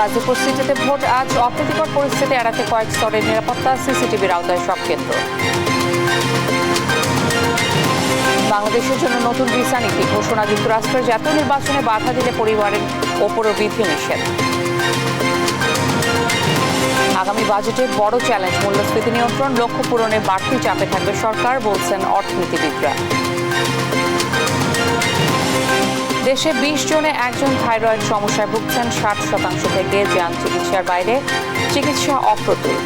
গাজীপুর সিটিতে ভোট আজ অপ্রীতিকর পরিস্থিতি এড়াতে কয়েক স্তরের নিরাপত্তা, সিসিটিভির আওতায় সব কেন্দ্র। বাংলাদেশের জন্য নতুন ভিসা নীতি ঘোষণা, যুক্তরাষ্ট্রের জাতীয় নির্বাচনে বাধা দিলে পরিবারের ওপরও বিধিনিষেধ। আগামী বাজেটে বড় চ্যালেঞ্জ মূল্যস্ফীতি নিয়ন্ত্রণ, লক্ষ্য পূরণে বাড়তি চাপে থাকবে সরকার, বলছেন অর্থনীতিবিদরা। দেশে 20 জনে একজন থাইরয়েড সমস্যায় ভুগছেন, 60% থেকে যান চিকিৎসার বাইরে, চিকিৎসা অপ্রতুল।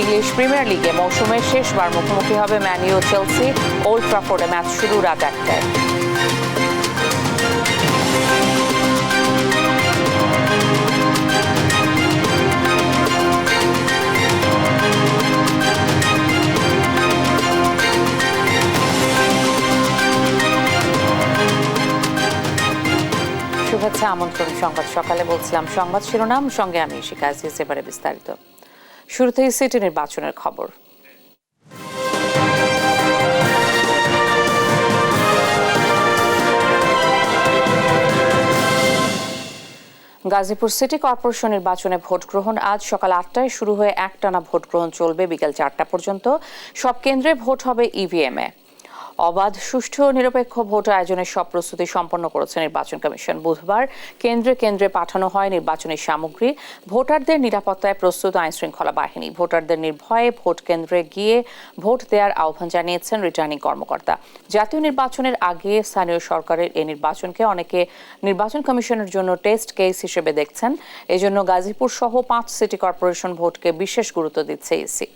ইংলিশ প্রিমিয়ার লিগে মৌসুমের শেষবার মুখোমুখি হবে ম্যান ইউ চেলসি, ওল্ড ট্রাফোর্ডে ম্যাচ শুরু রাত 1টায়। শুভেচ্ছা, আমন্ত্রণ। সংবাদ সকালে বলছিলাম সংবাদ শিরোনাম, সঙ্গে আমি শিখা আজিজ। এবারে বিস্তারিত। শুরুতেই সিটি নির্বাচনের খবর। গাজীপুর সিটি কর্পোরেশন নির্বাচনে ভোট গ্রহণ আজ সকাল 8টায় শুরু হয়ে একটানা ভোট গ্রহণ চলবে বিকেল 4টা পর্যন্ত। সব কেন্দ্রে ভোট হবে ইভিএমে। অবাধ, সুষ্ঠু ও নিরপেক্ষ ভোট আয়োজনের সব প্রস্তুতি সম্পন্ন করেছে নির্বাচন কমিশন। বুধবার কেন্দ্রে কেন্দ্রে পাঠানো হয় নির্বাচনী সামগ্রী। ভোটারদের নিরাপত্তায় প্রস্তুত আইনশৃঙ্খলা বাহিনী। ভোটারদের নির্ভয়ে ভোট কেন্দ্রে গিয়ে ভোট দেওয়ার আহ্বান জানিয়েছেন রিটার্নিং কর্মকর্তা। জাতীয় নির্বাচনের আগে স্থানীয় সরকারের এই নির্বাচনকে অনেকে নির্বাচন কমিশনের জন্য টেস্ট কেস হিসেবে দেখছেন। এজন্য গাজীপুর সহ 5 সিটি কর্পোরেশন ভোটকে বিশেষ গুরুত্ব দিচ্ছে ইসি।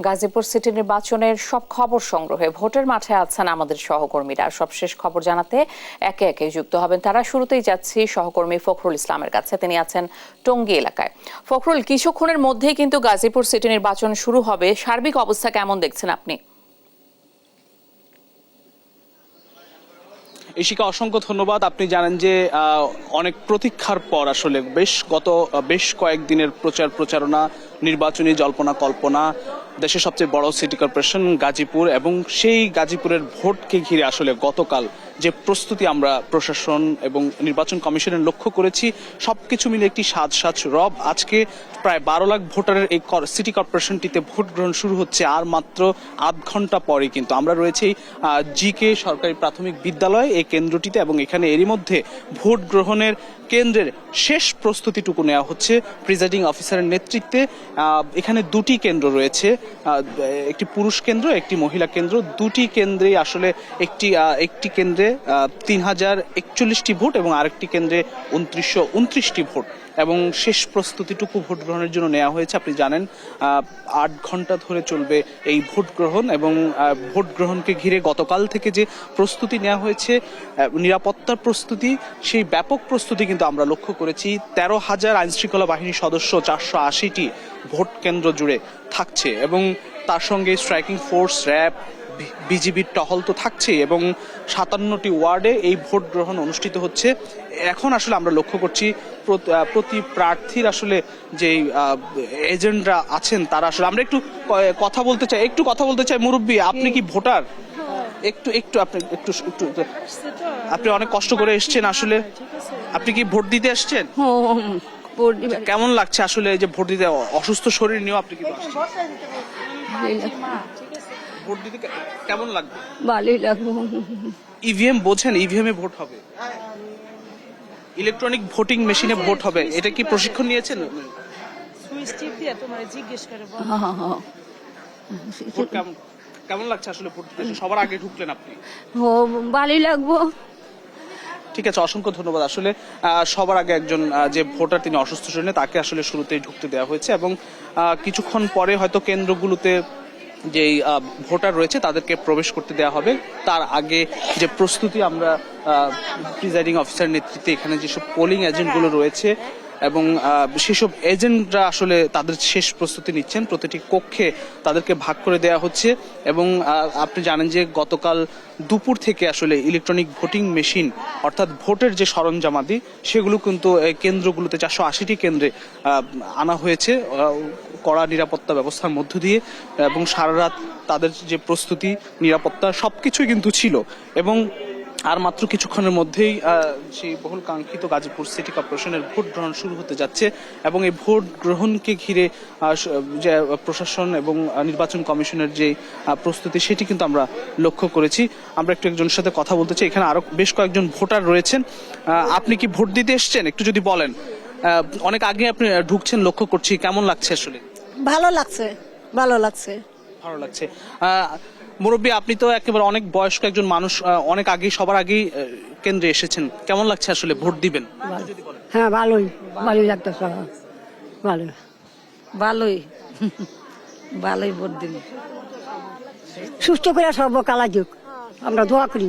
গাজীপুর সিটি নির্বাচনের সব খবর সংগ্রহে ভোটের মাঠে আছেন আমাদের সহকর্মীরা। সবশেষ খবর জানাতে একে একে যুক্ত হবেন তারা। শুরুতেই যাচ্ছি সহকর্মী ফখরুল ইসলামের কাছে, তিনি আছেন টঙ্গী এলাকায়। ফখরুল, কিছুক্ষণের মধ্যেই কিন্তু গাজীপুর সিটি নির্বাচন শুরু হবে, সার্বিক অবস্থা কেমন দেখছেন আপনি? ইশিকা, অসংখ্য ধন্যবাদ। আপনি জানেন যে অনেক প্রতীক্ষার পর আসলে বেশ কয়েকদিনের প্রচারণা, নির্বাচনী জল্পনা কল্পনা, দেশের সবচেয়ে বড় সিটি কর্পোরেশন গাজীপুর এবং সেই গাজীপুরের ভোটকে ঘিরে আসলে গতকাল যে প্রস্তুতি আমরা প্রশাসন এবং নির্বাচন কমিশনের লক্ষ্য করেছি, সবকিছু মিলে একটি সাজ রব। আজকে প্রায় 12 লাখ ভোটারের এই সিটি কর্পোরেশনটিতে ভোট গ্রহণ শুরু হচ্ছে আর মাত্র আধ ঘন্টা পরে। কিন্তু আমরা রয়েছি জিকে সরকারি প্রাথমিক বিদ্যালয় এই কেন্দ্রটিতে, এবং এখানে এরই মধ্যে ভোট গ্রহণের কেন্দ্রের শেষ প্রস্তুতিটুকু নেওয়া হচ্ছে প্রিজাইডিং অফিসারের নেতৃত্বে। এখানে 2টি কেন্দ্র রয়েছে, একটি পুরুষ কেন্দ্র, একটি মহিলা কেন্দ্র। 2টি কেন্দ্রে আসলে একটি কেন্দ্রে 3041টি ভোট এবং আরেকটি কেন্দ্রে 2929টি ভোট, এবং শেষ প্রস্তুতিটুকু ভোট গ্রহণের জন্য নেওয়া হয়েছে। আপনি জানেন 8 ঘন্টা ধরে চলবে এই ভোট গ্রহণ, এবং ভোট গ্রহণকে ঘিরে গতকাল থেকে যে প্রস্তুতি নেওয়া হয়েছে, নিরাপত্তার প্রস্তুতি, সেই ব্যাপক প্রস্তুতি কিন্তু আমরা লক্ষ্য করেছি। 13,000 আইনশৃঙ্খলা বাহিনীর সদস্য 480টি ভোট কেন্দ্র জুড়ে থাকছে, এবং তার সঙ্গে স্ট্রাইকিং ফোর্স, র্যাব, বিজিবির টহল তো থাকছেই, এবং 57টি ওয়ার্ডে এই ভোট গ্রহণ অনুষ্ঠিত হচ্ছে। এখন আসলে আমরা লক্ষ্য করছি প্রতি প্রার্থীর আসলে যে এজেন্টরা আছেন তারা আসলে, আমরা একটু কথা বলতে চাই। মুরব্বী, আপনি কি ভোটার? আপনি অনেক কষ্ট করে এসেছেন, আসলে আপনি কি ভোট দিতে আসছেন? কেমন লাগছে আসলে যে ভোট দিতে? অসুস্থ শরীর নিয়েও আপনি কি ভোট দিতে কেমন লাগবে? ভালোই লাগবে। ইভিএম বোঝেন? ইভিএম এ ভোট হবে, ইলেকট্রনিক ভোটিং মেশিনে ভোট হবে, এটা কি প্রশিক্ষণ নিয়েছেন? স্টিপ দিয়ে তোমার জিজ্ঞেস করে বল। ভোট কেমন লাগছে আসলে ভোট দিতে এসে? সবার আগে ঢুকলেন আপনি। ও ভালোই লাগবো। ঠিক আছে, অসংখ্য ধন্যবাদ। আসলে সবার আগে একজন যে ভোটার তিনি অসুস্থ শরীরে, তাকে আসলে শুরুতেই ঢুকতে দেওয়া হয়েছে এবং কিছুক্ষণ পরে হয়তো কেন্দ্রগুলোতে যেই ভোটার রয়েছে তাদেরকে প্রবেশ করতে দেওয়া হবে। তার আগে যে প্রস্তুতি আমরা প্রিজাইডিং অফিসার নেতৃত্বে এখানে যেসব পোলিং এজেন্টগুলো রয়েছে এবং সেসব এজেন্টরা আসলে তাদের শেষ প্রস্তুতি নিচ্ছেন। প্রতিটি কক্ষে তাদেরকে ভাগ করে দেওয়া হচ্ছে এবং আপনি জানেন যে গতকাল দুপুর থেকে আসলে ইলেকট্রনিক ভোটিং মেশিন অর্থাৎ ভোটের যে সরঞ্জামাদি সেগুলো কিন্তু এই কেন্দ্রগুলোতে 480টি কেন্দ্রে আনা হয়েছে কড়া নিরাপত্তা ব্যবস্থার মধ্য দিয়ে এবং সারা রাত তাদের যে প্রস্তুতি নিরাপত্তা সবকিছুই কিন্তু ছিল এবং আর মাত্র কিছুক্ষণের মধ্যেই সেই বহুল কাঙ্ক্ষিত গাজীপুর সিটি কর্পোরেশনের ভোট গ্রহণ শুরু হতে যাচ্ছে এবং এই ভোট গ্রহণকে ঘিরে যে প্রশাসন এবং নির্বাচন কমিশনের যে প্রস্তুতি সেটি কিন্তু আমরা লক্ষ্য করেছি। আমরা একটু একজনের সাথে কথা বলতে চাই। এখানে আরো বেশ কয়েকজন ভোটার রয়েছেন। আপনি কি ভোট দিতে এসছেন? একটু যদি বলেন। অনেক আগে আপনি ঢুকছেন লক্ষ্য করছি, কেমন লাগছে আসলে? ভালো লাগছে, ভালো লাগছে। ভালো লাগছে। মুরব্বী, আপনি তো একেবারে অনেক বয়স্ক একজন মানুষ, অনেক আগেই সবার আগেই কেন্দ্রে এসেছেন, কেমন লাগছে আসলে ভোট দিবেন? হ্যাঁ ভালোই, ভালোই লাগতেছে। ভালো, ভালোই ভালোই ভোট দিন। সুস্থ করে সব কালা যুগ আমরা দোয়া করি।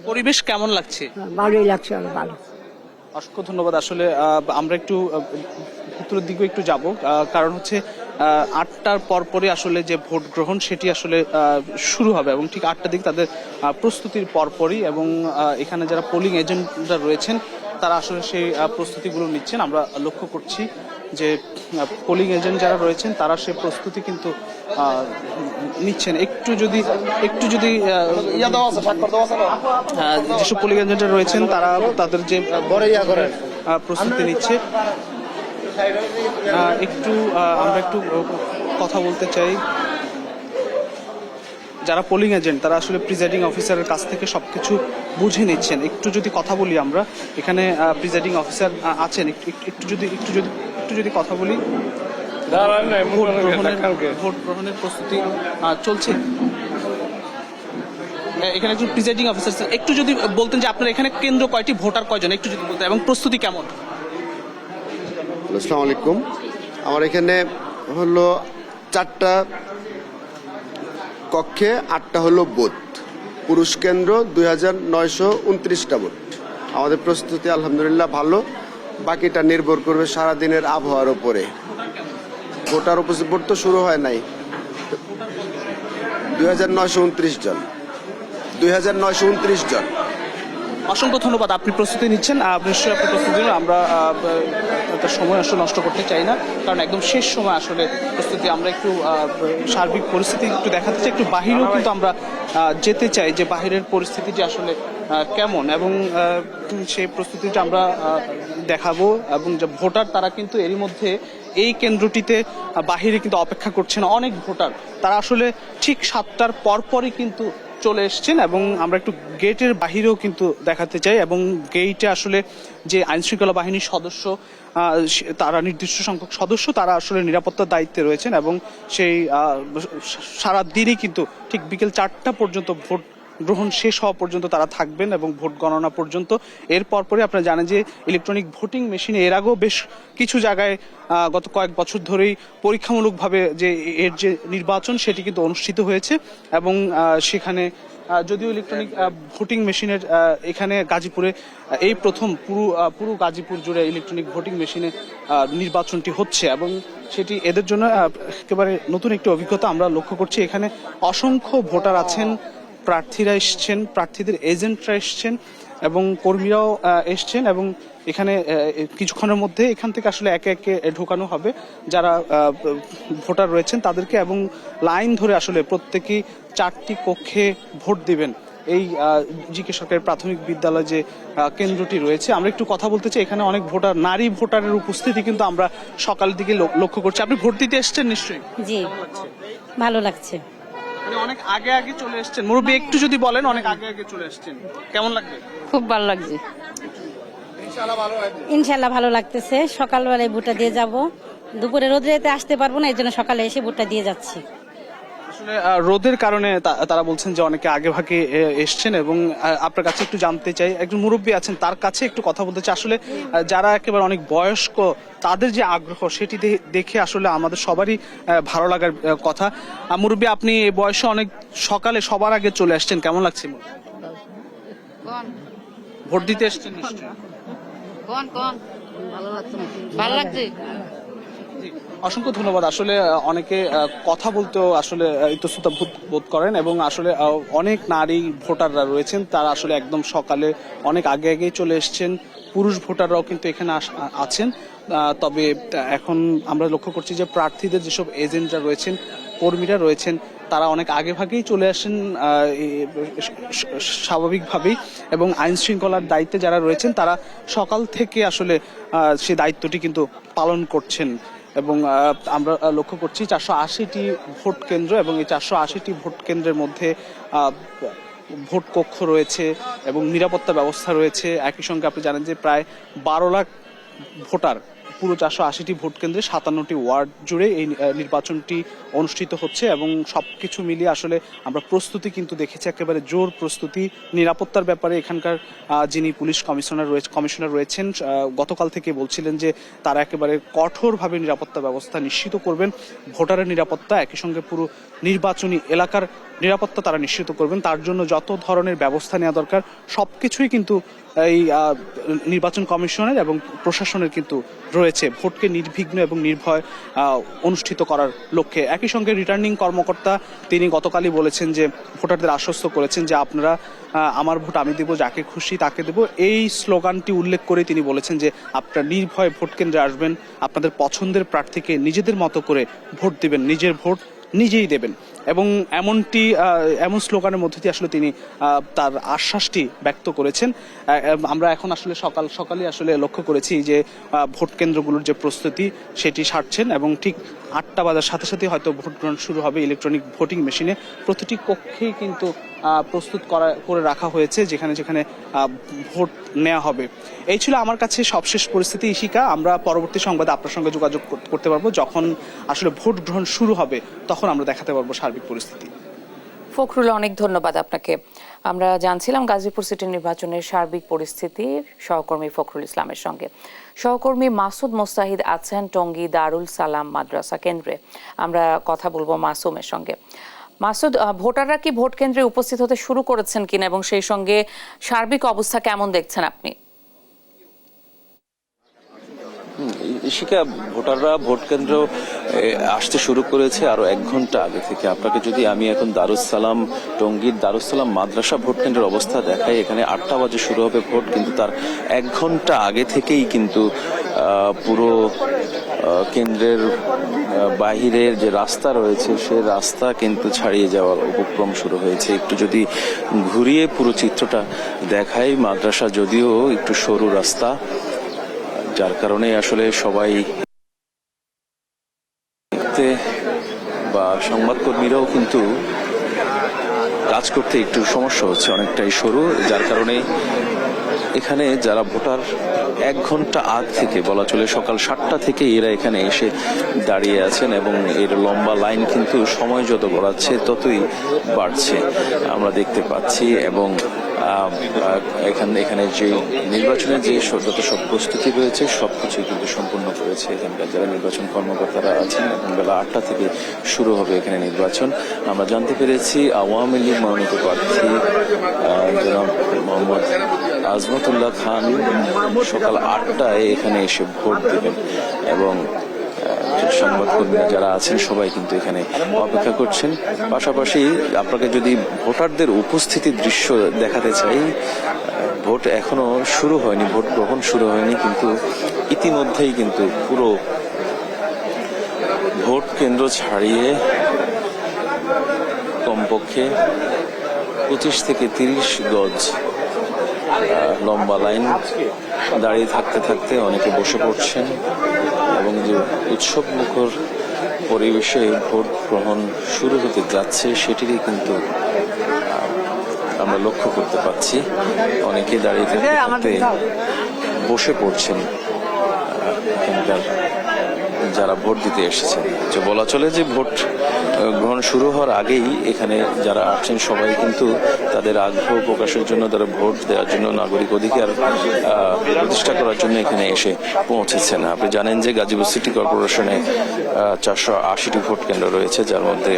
পরিবেশ কেমন লাগছে? ভালোই লাগছে, ভালো। অসংখ্য ধন্যবাদ। আসলে আমরা একটু ভিতরের দিকে একটু যাব, কারণ হচ্ছে 8টার পরপরই আসলে যে ভোট গ্রহণ সেটি আসলে শুরু হবে এবং ঠিক 8টার দিকে তাদের প্রস্তুতির পরপরই এবং এখানে যারা পোলিং এজেন্টরা রয়েছেন তারা আসলে সেই প্রস্তুতিগুলো নিচ্ছেন। আমরা লক্ষ্য করছি যে পোলিং এজেন্ট যারা রয়েছেন তারা সেই প্রস্তুতি কিন্তু নিচ্ছেন। একটু যদি যেসব পোলিং এজেন্টরা রয়েছেন তারা তাদের যে প্রস্তুতি নিচ্ছে, আমরা একটু কথা বলতে চাই। যারা পোলিং এজেন্ট তারা আসলে প্রিজাইডিং অফিসারের কাছ থেকে সবকিছু বুঝে নিচ্ছেন। একটু যদি কথা বলি আমরা, এখানে প্রিজাইডিং অফিসার আছেন, একটু যদি কথা বলি। ভোট গ্রহণের প্রস্তুতি চলছে। এখানে একজন প্রিজাইডিং অফিসার, একটু যদি বলতেন যে আপনার এখানে কেন্দ্র কয়টি, ভোটার কয়জন, একটু যদি বলতেন এবং প্রস্তুতি কেমন? আসসালামু আলাইকুম। আমার এখানে হলো 4টা কক্ষে 8টা হলো বুথ, পুরুষ কেন্দ্র 2929টা বুথ। আমাদের প্রস্তুতি আলহামদুলিল্লাহ ভালো, বাকিটা নির্ভর করবে সারাদিনের আবহাওয়ার উপরে। ভোটার উপস্থিত ভোট তো শুরু হয় নাই। 2929 জন। অসংখ্য ধন্যবাদ। আপনি প্রস্তুতি নিচ্ছেন, নিশ্চয়ই আপনি প্রস্তুতি নিন। আমরা সময় আসলে নষ্ট করতে চাই না, কারণ একদম শেষ সময় আসলে প্রস্তুতি। আমরা একটু সার্বিক পরিস্থিতি একটু দেখাতে চাই, একটু বাহিরেও কিন্তু আমরা যেতে চাই যে বাহিরের পরিস্থিতিটি আসলে কেমন এবং সেই প্রস্তুতিটা আমরা দেখাবো। এবং যে ভোটার তারা কিন্তু এরই মধ্যে এই কেন্দ্রটিতে বাহিরে কিন্তু অপেক্ষা করছেন অনেক ভোটার। তারা আসলে ঠিক 7টার পরপরই কিন্তু চলে এসছেন এবং আমরা একটু গেটের বাহিরেও কিন্তু দেখাতে চাই এবং গেটে আসলে যে আইনশৃঙ্খলা বাহিনীর সদস্য, তারা নির্দিষ্ট সংখ্যক সদস্য তারা আসলে নিরাপত্তার দায়িত্বে রয়েছেন এবং সেই সারা দিনই কিন্তু ঠিক বিকেল 4টা পর্যন্ত ভোট গ্রহণ শেষ হওয়া পর্যন্ত তারা থাকবেন এবং ভোট গণনা পর্যন্ত। এর পরপরই আপনারা জানেন যে ইলেকট্রনিক ভোটিং মেশিনে এর আগেও বেশ কিছু জায়গায় গত কয়েক বছর ধরেই পরীক্ষামূলকভাবে যে এর যে নির্বাচন সেটি কিন্তু অনুষ্ঠিত হয়েছে এবং সেখানে যদিও ইলেকট্রনিক ভোটিং মেশিনের এখানে গাজীপুরে এই প্রথম পুরো গাজীপুর জুড়ে ইলেকট্রনিক ভোটিং মেশিনে নির্বাচনটি হচ্ছে এবং সেটি এদের জন্য একেবারে নতুন একটি অভিজ্ঞতা। আমরা লক্ষ্য করছি এখানে অসংখ্য ভোটার আছেন, প্রার্থীরা এসছেন, প্রার্থীদের এজেন্টরা এসছেন এবং কর্মীরাও এসছেন এবং এখানে কিছুক্ষণের মধ্যে এখান থেকে আসলে একে একে ঢোকানো হবে যারা ভোটার রয়েছেন তাদেরকে এবং লাইন ধরে আসলে প্রত্যেকেই 4টি কক্ষে ভোট দিবেন এই জি.কে. সরকারের প্রাথমিক বিদ্যালয় যে কেন্দ্রটি রয়েছে। আমরা একটু কথা বলতে চাই। এখানে অনেক ভোটার, নারী ভোটারের উপস্থিতি কিন্তু আমরা সকালের দিকে লক্ষ্য করছি। আপনি ভোট দিতে এসছেন নিশ্চয়ই? জি, ভালো লাগছে। অনেক আগে চলে এসেছেন মুরব্বী, একটু যদি বলেন। অনেক আগে চলে এসেছেন, কেমন লাগবে? খুব ভালো লাগছে। ইনশাল্লাহ ভালো লাগতেছে। সকালবেলায় ভোটটা দিয়ে যাব, দুপুরে রোদে যেতে আসতে পারবো না, এই জন্য সকালে এসে ভোটটা দিয়ে যাচ্ছি। আসলে রোদের কারণে তারা বলছেন যে অনেকে আগে ভাগে এসছেন, এবং আপনার কাছে একটু জানতে চাই, একজন মুরব্বী আছেন তার কাছে একটু কথা বলতে চাই। আসলে যারা একেবারে অনেক বয়স্ক, তাদের যে আগ্রহ সেটি দেখে আসলে আমাদের সবারই ভালো লাগার কথা। মুরব্বী, আপনি এই বয়সে অনেক সকালে সবার আগে চলে আসছেন, কেমন লাগছে? ভোট দিতে এসছেন নিশ্চয়ই। ভালো লাগছে। অসংখ্য ধন্যবাদ। আসলে অনেকে কথা বলতেও আসলে ইতস্ততা বোধ করেন, এবং আসলে অনেক নারী ভোটাররা রয়েছেন, তারা আসলে একদম সকালে অনেক আগে আগেই চলে এসছেন। পুরুষ ভোটাররাও কিন্তু এখানে আছেন। তবে এখন আমরা লক্ষ্য করছি যে প্রার্থীদের যেসব এজেন্টরা রয়েছেন, কর্মীরা রয়েছেন, তারা অনেক আগে ভাগেই চলে আসেন স্বাভাবিকভাবেই, এবং আইন শৃঙ্খলার দায়িত্বে যারা রয়েছেন তারা সকাল থেকে আসলে সেই দায়িত্বটি কিন্তু পালন করছেন। এবং আমরা লক্ষ্য করছি 480টি ভোট কেন্দ্র, এবং এই 480টি ভোট কেন্দ্রের মধ্যে ভোট কক্ষ রয়েছে এবং নিরাপত্তা ব্যবস্থা রয়েছে। একই সঙ্গে আপনি জানেন যে প্রায় 12 লাখ ভোটার পুরো 480টি ভোট কেন্দ্রে 57টি ওয়ার্ড জুড়ে এই নির্বাচনটি অনুষ্ঠিত হচ্ছে, এবং সবকিছু মিলিয়ে আসলে আমরা প্রস্তুতি কিন্তু দেখেছি, একেবারে জোর প্রস্তুতি। নিরাপত্তার ব্যাপারে এখানকার যিনি পুলিশ কমিশনার রয়েছেন গতকাল থেকে বলছিলেন যে তারা একেবারে কঠোরভাবে নিরাপত্তা ব্যবস্থা নিশ্চিত করবেন, ভোটারের নিরাপত্তা, একই সঙ্গে পুরো নির্বাচনী এলাকার নিরাপত্তা তারা নিশ্চিত করবেন। তার জন্য যত ধরনের ব্যবস্থা নেওয়া দরকার সবকিছুই কিন্তু এই নির্বাচন কমিশনের এবং প্রশাসনের কিন্তু রয়েছে, ভোটকে নির্বিঘ্ন এবং নির্ভয় অনুষ্ঠিত করার লক্ষ্যে। একই সঙ্গে রিটার্নিং কর্মকর্তা তিনি গতকালই বলেছেন যে ভোটারদের আশ্বস্ত করেছেন যে আপনারা আমার ভোট আমি দেব, যাকে খুশি তাকে দেব, এই স্লোগানটি উল্লেখ করে তিনি বলেছেন যে আপনারা নির্ভয়ে ভোট কেন্দ্রে আসবেন, আপনাদের পছন্দের প্রার্থীকে নিজেদের মতো করে ভোট দিবেন, নিজের ভোট নিজেই দেবেন। এবং এমন স্লোগানের মধ্যে দিয়ে আসলে তিনি তার আশ্বাসটি ব্যক্ত করেছেন। আমরা এখন আসলে সকালে আসলে লক্ষ্য করেছি যে ভোট কেন্দ্রগুলোর যে প্রস্তুতি সেটি সারছেন, এবং ঠিক 8টা বাজার সাথে সাথে হয়তো ভোট গ্রহণ শুরু হবে। ইলেকট্রনিক ভোটিং মেশিনে প্রতিটি কক্ষেই কিন্তু প্রস্তুত করে রাখা হয়েছে, যেখানে যেখানে ভোট নেওয়া হবে। এই ছিল আমার কাছে সবশেষ পরিস্থিতি। ইশিকা, আমরা পরবর্তী সংবাদে আপনার সঙ্গে যোগাযোগ করতে পারবো, যখন আসলে ভোট গ্রহণ শুরু হবে তখন আমরা দেখাতে পারবো সার্বিক পরিস্থিতি। ফখরুল, অনেক ধন্যবাদ আপনাকে। আমরা জানছিলাম গাজীপুর সিটি নির্বাচনের সার্বিক পরিস্থিতির সহকর্মী ফখরুল ইসলামের সঙ্গে। সহকর্মী মাসুদ মোস্তাহিদ আছেন টঙ্গী দারুল সালাম মাদ্রাসা কেন্দ্রে। আমরা কথা বলবো মাসুমের সঙ্গে। মাসুদ, ভোটাররা কি ভোট কেন্দ্রে উপস্থিত হতে শুরু করেছেন কিনা, এবং সেই সঙ্গে সার্বিক অবস্থা কেমন দেখছেন আপনি? ইশিকা, ভোটাররা ভোট কেন্দ্র আসতে শুরু করেছে আরো 1 ঘন্টা আগে থেকে। আপনাকে যদি আমি এখন দারুসালাম টঙ্গীর দারুসালাম মাদ্রাসা ভোট কেন্দ্রের অবস্থা দেখাই, এখানে 8টা বাজে শুরু হবে ভোট, কিন্তু তার 1 ঘন্টা আগে থেকেই কিন্তু পুরো কেন্দ্রের বাহিরের যে রাস্তা রয়েছে সে রাস্তা কিন্তু ছাড়িয়ে যাওয়ার উপক্রম শুরু হয়েছে। একটু যদি ঘুরিয়ে পুরো চিত্রটা দেখাই, মাদ্রাসা যদিও একটু সরু রাস্তা, যার কারণে আসলে সবাই দেখতে বা সংবাদকর্মীরাও কিন্তু কাজ করতে একটু সমস্যা হচ্ছে, অনেকটাই সরু, যার কারণে এখানে যারা ভোটার 1 ঘন্টা আগ থেকে, বলা চলে সকাল 7টা থেকে এরা এখানে এসে দাঁড়িয়ে আছেন, এবং এর লম্বা লাইন কিন্তু সময় যত গড়াচ্ছে ততই বাড়ছে আমরা দেখতে পাচ্ছি। এবং এখানে যে নির্বাচনের যে যত সব প্রস্তুতি রয়েছে সবকিছুই কিন্তু সম্পূর্ণ করেছে এখানকার যারা নির্বাচন কর্মকর্তারা আছেন। এখন বেলা 8টা থেকে শুরু হবে এখানে নির্বাচন। আমরা জানতে পেরেছি আওয়ামী লীগ মনোনীত প্রার্থী জনাব মোহাম্মদ আজমতুল্লাহ খান সকাল 8টায় এখানে এসে ভোট দেবেন, এবং সংবাদকর্মীরা যারা আছেন সবাই কিন্তু এখানে অপেক্ষা করছেন। পাশাপাশি আপনাকে যদি ভোটারদের উপস্থিতির দৃশ্য দেখাতে চাই, ভোট এখনো শুরু হয়নি, ভোট গ্রহণ শুরু হয়নি, কিন্তু ইতিমধ্যেই কিন্তু পুরো ভোট কেন্দ্র ছাড়িয়ে কমপক্ষে 25 থেকে 30 গজ লম্বা লাইন, দাঁড়িয়ে থাকতে থাকতে অনেকে বসে পড়ছেন, এবং যে উৎসব মুখর পরিবেশে ভোট গ্রহণ শুরু হতে যাচ্ছে সেটিরই কিন্তু আমরা লক্ষ্য করতে পারছি। অনেকে দাঁড়িয়ে থাকতে থাকতে বসে পড়ছেন এখানকার যারা ভোট দিতে এসেছেন। যে বলা চলে যে ভোট গ্রহণ শুরু হওয়ার আগেই এখানে যারা আসছেন সবাই কিন্তু তাদের আগ্রহ প্রকাশের জন্য, তারা ভোট দেওয়ার জন্য, নাগরিক অধিকার প্রতিষ্ঠা করার জন্য এখানে এসে পৌঁছেছেন। আপনি জানেন যে গাজীপুর সিটি কর্পোরেশনে 480টি ভোট কেন্দ্র রয়েছে, যার মধ্যে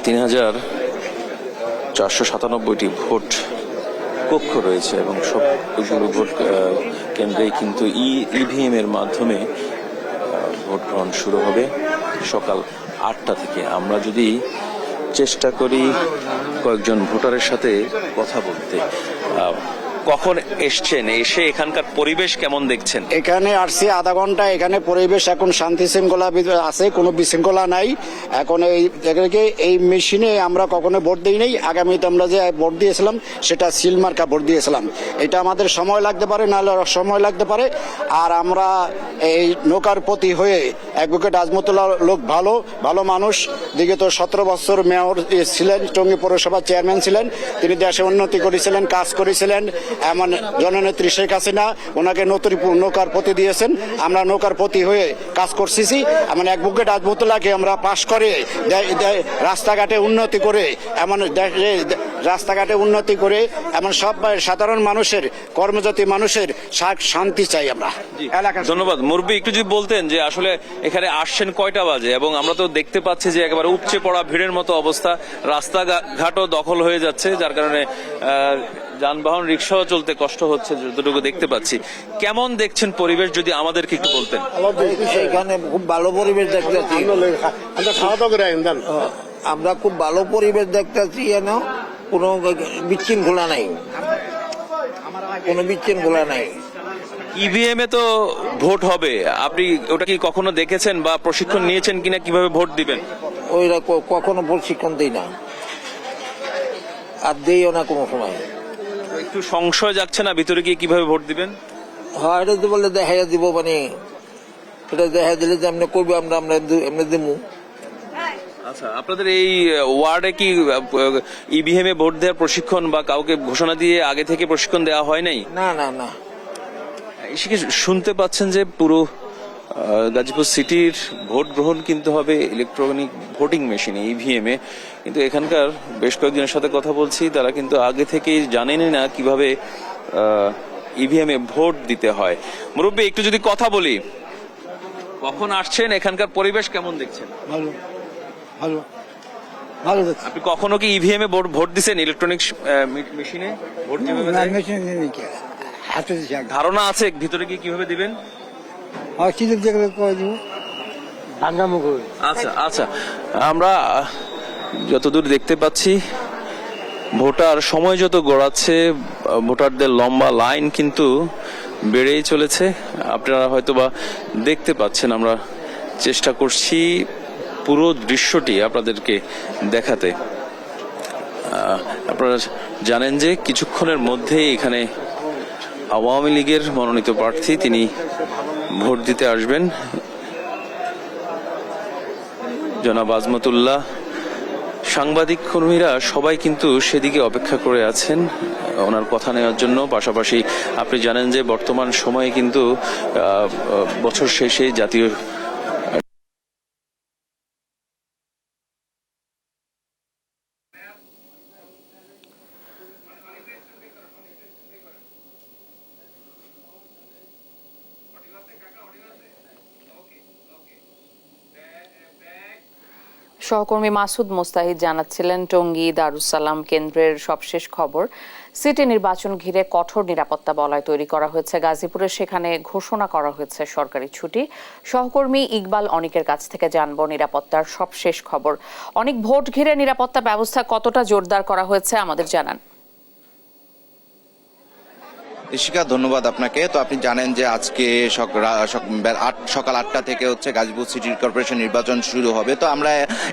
3497টি ভোট কক্ষ রয়েছে এবং সবগুলো ভোট কেন্দ্রেই কিন্তু ইভিএম এর মাধ্যমে ভোট গ্রহণ শুরু হবে সকাল 8টা থেকে। আমরা যদি চেষ্টা করি কয়েকজন ভোটারের সাথে কথা বলতে, কখন এসছেন, এসে এখানকার পরিবেশ কেমন দেখছেন? এখানে আসছি আধা ঘন্টা, এখানে পরিবেশ এখন শান্তি শৃঙ্খলা আছে, কোনো বিশৃঙ্খলা নাই। এখন এই মেশিনে আমরা কখনো ভোট দিই নাই। আগামীতে আমরা যে ভোট দিয়েছিলাম সেটা সিল মার্কা ভোট দিয়েছিলাম। এটা আমাদের সময় লাগতে পারে, নাহলে সময় লাগতে পারে। আর আমরা এই নৌকার প্রতি হয়ে অ্যাডভোকেট আজমতুল্লাহ লোক ভালো মানুষ, বিগত 17 বছর মেয়র ছিলেন, টঙ্গী পৌরসভার চেয়ারম্যান ছিলেন, তিনি দেশে উন্নতি করেছিলেন, কাজ করেছিলেন। এমন জননেত্রী শেখ হাসিনা ওনাকে নৌকার প্রতি দিয়েছেন। আমরা নৌকার প্রতি হয়ে কাজ করতেছি। এমন অ্যাডভোকেট আজমতুল্লাহকে আমরা পাশ করে রাস্তাঘাটে উন্নতি করে এমন সব সাধারণ মানুষের, কর্মজাতি মানুষের শান্তি চাই আমরা। ধন্যবাদ। মুরব্বী, একটু যদি বলতেন যে আসলে এখানে আসছেন কয়টা বাজে, এবং আমরা তো দেখতে পাচ্ছি যে একেবারে উপচে পড়া ভিড়ের মতো অবস্থা, রাস্তাঘাটও দখল হয়ে যাচ্ছে, যার কারণে যানবাহন রিক্সাও চলতে কষ্ট হচ্ছে যতটুকু দেখতে পাচ্ছি। কেমন দেখছেন পরিবেশ, যদি আমাদেরকে একটু বলতেন? এখানে খুব ভালো পরিবেশ দেখতেছি, আমরা খুব ভালো পরিবেশ দেখতেছি। কোনো বিশৃঙ্খলা নাই, ইভিএম এ তো ভোট হবে, আপনি ওটা কি কখনো দেখেছেন বা প্রশিক্ষণ নিয়েছেন কিনা কিভাবে ভোট দিবেন? ওইরা কখনো প্রশিক্ষণ দিই না, আর দিইও না কোনো সময়। একটু সংশয় যাচ্ছে না ভিতরে গিয়ে কিভাবে ভোট দিবেন? হ্যাঁ, এটা তো বললে দেখাইয়া দিব, মানে এটা দেখা দিলে যে আমরা করবো, আমরা দেবো। আচ্ছা, আপনাদের এই ওয়ার্ডে কি ইভিএম এ ভোট দেওয়ার প্রশিক্ষণ বা কাউকে ঘোষণা দিয়ে আগে থেকে প্রশিক্ষণ দেওয়া হয় নাই? না না না। এসে শুনতে পাচ্ছেন যে পুরো গাজীপুর সিটির ভোট গ্রহণ কিন্তু হবে ইলেকট্রনিক ভোটিং মেশিনে, ইভিএম এ। কিন্তু এখানকার বেশ কয়েকজনের সাথে কথা বলছি, তারা কিন্তু আগে থেকেই জানেনই না কিভাবে ইভিএম এ ভোট দিতে হয়। মুরব্বী, একটু যদি কথা বলি, কখন আসছেন, এখানকার পরিবেশ কেমন দেখছেন? ভালো। আপনি কখনো কি ইভিএম এ ভোট দিচ্ছেন, ইলেকট্রনিক মেশিনে ভোট কিভাবে দেয়? ধারণা আছে ভিতরে গিয়ে কিভাবে দিবেন? আচ্ছা আচ্ছা, আমরা যতদূর দেখতে পাচ্ছি ভোটার সময় যত গড়াচ্ছে, ভোটারদের লম্বা লাইন কিন্তু বেড়েই চলেছে। আপনারা হয়তোবা দেখতে পাচ্ছেন, আমরা চেষ্টা করছি পুরো দৃশ্যটি আপনাদেরকে দেখাতে। আপনারা জানেন যে কিছুক্ষণের মধ্যেই এখানে আওয়ামী লীগের মনোনীত প্রার্থী তিনি ভোট দিতে আসবেন, জনাব আজমতুল্লাহ। সাংবাদিক কর্মীরা সবাই কিন্তু সেদিকে অপেক্ষা করে আছেন ওনার কথা নেওয়ার জন্য। পাশাপাশি আপনি জানেন যে বর্তমান সময়ে কিন্তু বছর শেষে জাতীয় সহকর্মী মাসুদ মোস্তাহিদ জানাচ্ছিলেন টঙ্গী দারুসালাম কেন্দ্রের সবশেষ খবর। সিটি নির্বাচন ঘিরে কঠোর নিরাপত্তা বলয় তৈরি করা হয়েছে গাজীপুরে, সেখানে ঘোষণা করা হয়েছে সরকারি ছুটি। সহকর্মী ইকবাল অনিকের কাছ থেকে জানবো নিরাপত্তার সবশেষ খবর। অনেক ভোট ঘিরে নিরাপত্তা ব্যবস্থা কতটা জোরদার করা হয়েছে আমাদের জানান। ইশিকা, ধন্যবাদ আপনাকে। তো আপনি জানেন যে আজকে সকাল 8টা থেকে হচ্ছে গাজীপুর সিটি কর্পোরেশন নির্বাচন শুরু হবে। তো আমরা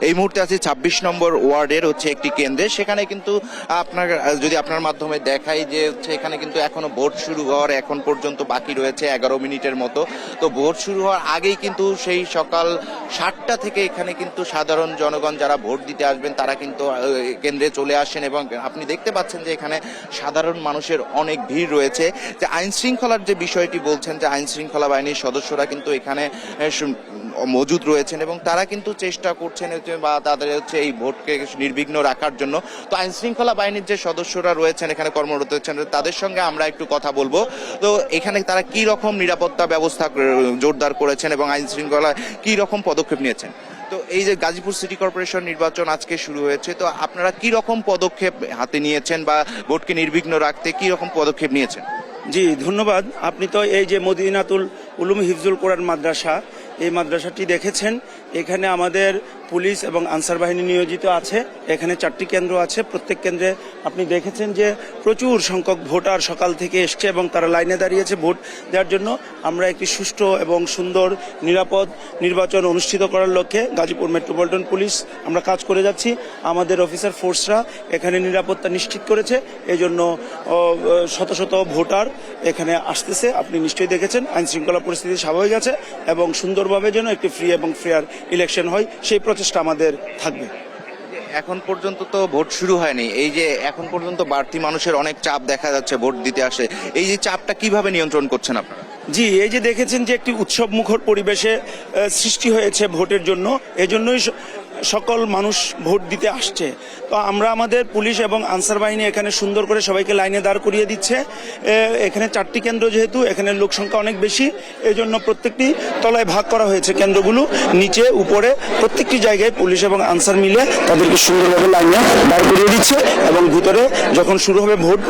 এই মুহূর্তে আছি 26 নম্বর ওয়ার্ডের একটি কেন্দ্রে। সেখানে কিন্তু আপনার মাধ্যমে দেখাই যে এখানে কিন্তু এখনো ভোট শুরু হওয়ার এখন পর্যন্ত বাকি রয়েছে 11 মিনিটের মতো। তো ভোট শুরু হওয়ার আগেই কিন্তু সেই সকাল 7টা থেকে এখানে কিন্তু সাধারণ জনগণ যারা ভোট দিতে আসবেন তারা কিন্তু কেন্দ্রে চলে আসেন, এবং আপনি দেখতে পাচ্ছেন যে এখানে সাধারণ মানুষের অনেক ভিড় রয়েছে। যে আইন শৃঙ্খলার যে বিষয়টি বলছেন যে আইন শৃঙ্খলা বাহিনীর সদস্যরা কিন্তু এখানে মজুদ রয়েছেন এবং তারা কিন্তু চেষ্টা করছেন বা তাদের হচ্ছে এই ভোটকে নির্বিঘ্ন রাখার জন্য। তো আইন শৃঙ্খলা বাহিনীর যে সদস্যরা রয়েছেন এখানে কর্মরত হচ্ছেন তাদের সঙ্গে আমরা একটু কথা বলবো। তো এখানে তারা কি রকম নিরাপত্তা ব্যবস্থা জোরদার করেছেন এবং আইন শৃঙ্খলা কি রকম পদক্ষেপ নিয়েছেন। তো এই যে গাজীপুর সিটি কর্পোরেশন নির্বাচন আজকে শুরু হয়েছে, তো আপনারা কি রকম পদক্ষেপ হাতে নিয়েছেন বা ভোটকে নির্বিঘ্ন রাখতে কি রকম পদক্ষেপ নিয়েছেন? জি ধন্যবাদ। আপনি তো এই যে মদিনাতুল উলুম হিফজুল কোরআন মাদ্রাসা, এই মাদ্রাসাটি দেখেছেন। এখানে আমাদের পুলিশ এবং আনসার বাহিনী নিয়োজিত আছে। এখানে 4টি কেন্দ্র আছে। প্রত্যেক কেন্দ্রে আপনি দেখেছেন যে প্রচুর সংখ্যক ভোটার সকাল থেকে এসছে এবং তারা লাইনে দাঁড়িয়েছে ভোট দেওয়ার জন্য। আমরা একটি সুষ্ঠু এবং সুন্দর নিরাপদ নির্বাচন অনুষ্ঠিত করার লক্ষ্যে গাজীপুর মেট্রোপলিটন পুলিশ আমরা কাজ করে যাচ্ছি। আমাদের অফিসার ফোর্সরা এখানে নিরাপত্তা নিশ্চিত করেছে। এই জন্য শত শত ভোটার এখানে আসতেছে। আপনি নিশ্চয়ই দেখেছেন আইন শৃঙ্খলা পরিস্থিতি স্বাভাবিক আছে এবং সুন্দরভাবে যেন একটি ফ্রি এবং ফেয়ার ইলেকশন হয় সেই প্রচেষ্টা আমাদের থাকবে। এখন পর্যন্ত তো ভোট শুরু হয়নি, এই যে এখন পর্যন্ত বাড়তি মানুষের অনেক চাপ দেখা যাচ্ছে ভোট দিতে আসে, এই যে চাপটা কিভাবে নিয়ন্ত্রণ করছেন আপনারা? জি, এই যে দেখেছেন যে একটি উৎসব মুখর পরিবেশে সৃষ্টি হয়েছে ভোটের জন্য, এজন্যই সকল মানুষ ভোট দিতে আসছে। তো আমরা আমাদের পুলিশ এবং আনসার বাহিনী এখানে সুন্দর করে সবাইকে লাইনে দাঁড় করিয়ে দিচ্ছে। এখানে 4টি কেন্দ্র, যেহেতু এখানে লোক সংখ্যা অনেক বেশি, এই জন্য প্রত্যেকটি তলায় ভাগ করা হয়েছে কেন্দ্রগুলো। নিচে উপরে প্রত্যেকটি জায়গায় পুলিশ এবং আনসার মিলে তাদেরকে সুন্দরভাবে লাইনে দাঁড় করিয়ে দিচ্ছে এবং ভিতরে যখন শুরু হবে ভোট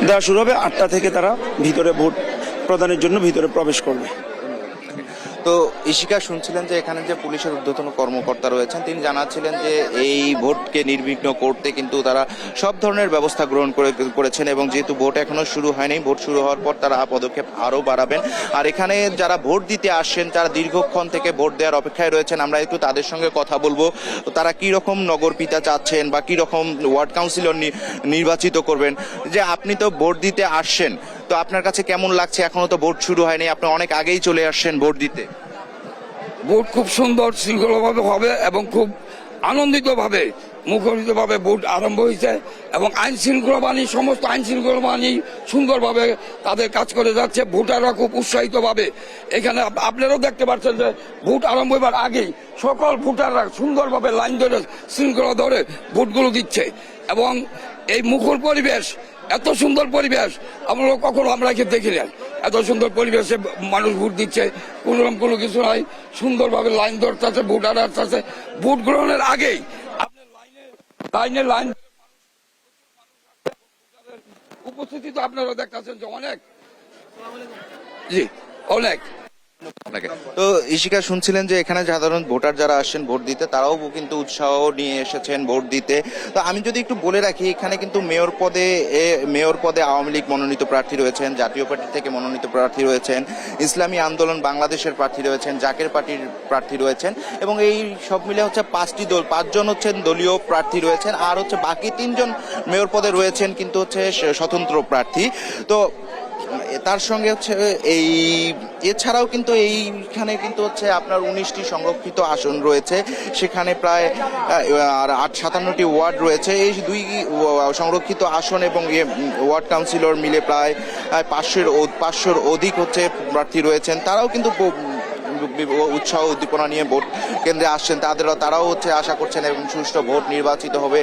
দেওয়া শুরু হবে 8টা থেকে তারা ভিতরে ভোট প্রদানের জন্য ভিতরে প্রবেশ করবে। তো ইশিকা শুনছিলেন যে এখানে যে পুলিশের ঊর্ধ্বতন কর্মকর্তা রয়েছেন তিনি জানাচ্ছিলেন যে এই ভোটকে নির্বিঘ্ন করতে কিন্তু তারা সব ধরনের ব্যবস্থা গ্রহণ করেছেন এবং যেহেতু ভোট এখনো শুরু হয়নি, ভোট শুরু হওয়ার পর তারা পদক্ষেপ আরও বাড়াবেন। আর এখানে যারা ভোট দিতে আসছেন যারা দীর্ঘক্ষণ থেকে ভোট দেওয়ার অপেক্ষায় রয়েছেন আমরা একটু তাদের সঙ্গে কথা বলবো। তারা কি রকম নগরপিতা চাচ্ছেন বা কি রকম ওয়ার্ড কাউন্সিলর নির্বাচিত করবেন। যে আপনি তো ভোট দিতে আসছেন, তো আপনার কাছে কেমন লাগছে? এখনো তো ভোট শুরু হয়নি, আপনি অনেক আগেই চলে আসছেন ভোট দিতে। ভোট খুব সুন্দর শৃঙ্খলাভাবে হবে এবং খুব আনন্দিতভাবে মুখরিতভাবে ভোট আরম্ভ হয়েছে এবং আইন শৃঙ্খলা বাহিনী সমস্ত আইন শৃঙ্খলা বাহিনী সুন্দরভাবে তাদের কাজ করে যাচ্ছে। ভোটাররা খুব উৎসাহিতভাবে এখানে আপনারাও দেখতে পাচ্ছেন যে ভোট আরম্ভ হবার আগেই সকল ভোটাররা সুন্দরভাবে লাইন ধরে শৃঙ্খলা ধরে ভোটগুলো দিচ্ছে এবং এই মুখর পরিবেশ, এত সুন্দর পরিবেশ আমরা দেখি না। এত সুন্দর পরিবেশে মানুষ ভোট দিচ্ছে, কোনোরকম কোনো কিছু নাই, সুন্দরভাবে লাইন ধরতে আছে, ভোটার আসতে। ভোট গ্রহণের আগেই লাইন উপস্থিতি তো আপনারা দেখতেছেন যে অনেক, জি অনেক। তো ইশিকা শুনছিলেন যে এখানে সাধারণ ভোটার যারা আসছেন ভোট দিতে তারাও কিন্তু উৎসাহ নিয়ে এসেছেন ভোট দিতে। তো আমি যদি একটু বলে রাখি এখানে কিন্তু মেয়র পদে আওয়ামী লীগ মনোনীত প্রার্থী রয়েছেন, জাতীয় পার্টি থেকে মনোনীত প্রার্থী রয়েছেন, ইসলামী আন্দোলন বাংলাদেশের প্রার্থী রয়েছেন, জাকের পার্টির প্রার্থী রয়েছেন এবং এই সব মিলে হচ্ছে 5জন হচ্ছেন দলীয় প্রার্থী রয়েছেন আর হচ্ছে বাকি 3জন মেয়র পদে রয়েছেন কিন্তু হচ্ছে স্বতন্ত্র প্রার্থী। তো তার সঙ্গে হচ্ছে এছাড়াও কিন্তু এইখানে কিন্তু হচ্ছে আপনার 19টি সংরক্ষিত আসন রয়েছে, সেখানে প্রায় 57টি ওয়ার্ড রয়েছে। এই 2 সংরক্ষিত আসন এবং ওয়ার্ড কাউন্সিলর মিলে প্রায় 500-র অধিক হচ্ছে প্রার্থী রয়েছেন। তারাও কিন্তু উৎসাহ উদ্দীপনা নিয়ে ভোট কেন্দ্রে আসছেন। তারাও হচ্ছে আশা করছেন এবং সুষ্ঠু ভোট নির্বাচিত হবে।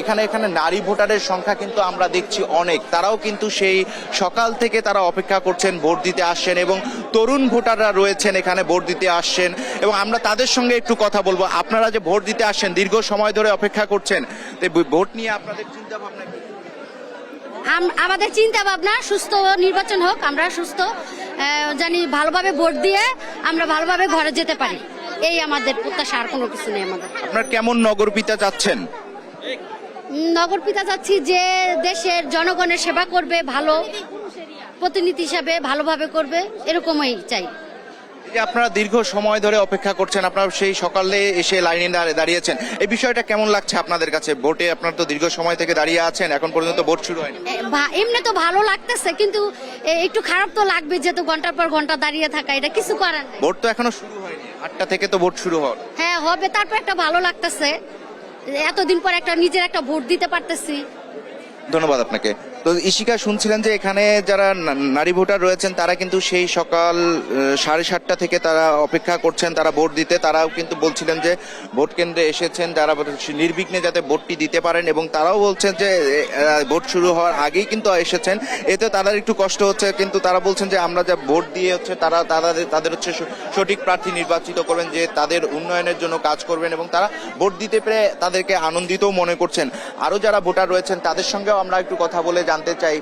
এখানে নারী ভোটারের সংখ্যা কিন্তু আমরা দেখছি অনেক, তারাও কিন্তু সেই সকাল থেকে তারা অপেক্ষা করছেন, ভোট দিতে আসছেন এবং তরুণ ভোটাররা রয়েছেন এখানে ভোট দিতে আসছেন এবং আমরা তাদের সঙ্গে একটু কথা বলবো। আপনারা যে ভোট দিতে আসছেন দীর্ঘ সময় ধরে অপেক্ষা করছেন, ভোট নিয়ে আপনাদের চিন্তা ভাবনা কি? আমাদের চিন্তা ভাবনা সুস্থ নির্বাচন হোক, আমরা সুস্থ জানি ভালোভাবে ভোট দিয়ে আমরা ভালোভাবে ঘরে যেতে পারি, এই আমাদের প্রত্যাশা, আর কোনো কিছু নেই আমাদের। আপনার কেমন নগরপিতা চাচ্ছেন? নগরপিতা চাচ্ছি যে দেশের জনগণের সেবা করবে, ভালো প্রতিনিধি হিসাবে ভালোভাবে করবে, এরকমই চাই। আপনারা দীর্ঘ সময় ধরে অপেক্ষা করছেন, আপনারা সেই সকালে এসে লাইনে দাঁড়িয়েছেন, এই বিষয়টা কেমন লাগছে আপনাদের কাছে? ভোটে আপনারা তো দীর্ঘ সময় থেকে দাঁড়িয়ে আছেন, এখন পর্যন্ত ভোট শুরু হয়নি। এমনি তো ভালো লাগতেছে কিন্তু একটু খারাপ তো লাগবে, যেহেতু ঘন্টার পর ঘন্টা দাঁড়িয়ে থাকা, এটা কিছু করার নেই। ভোট তো এখনো শুরু হয়নি, 8টা থেকে তো ভোট শুরু হওয়ার। হ্যাঁ হবে, তারপর একটা ভালো লাগতেছে, এতদিন পর একটা নিজের একটা ভোট দিতে পারতেছি। ধন্যবাদ আপনাকে। তো ইশিকা শুনছিলেন যে এখানে যারা নারী ভোটার রয়েছেন তারা কিন্তু সেই সকাল 7:30 থেকে তারা অপেক্ষা করছেন তারা ভোট দিতে। তারাও কিন্তু বলছিলেন যে ভোট কেন্দ্রে এসেছেন যারা নির্বিঘ্নে যাতে ভোটটি দিতে পারেন, এবং তারাও বলছেন যে ভোট শুরু হওয়ার আগেই কিন্তু এসেছেন, এতে তাদের একটু কষ্ট হচ্ছে, কিন্তু তারা বলছেন যে আমরা যা ভোট দিয়ে হচ্ছে তাদের হচ্ছে সঠিক প্রার্থী নির্বাচিত করবেন, যে তাদের উন্নয়নের জন্য কাজ করবেন, এবং তারা ভোট দিতে পেরে তাদেরকে আনন্দিতও মনে করছেন। আরো যারা ভোটার রয়েছেন তাদের সঙ্গেও আমরা একটু কথা বলে জানতে চাই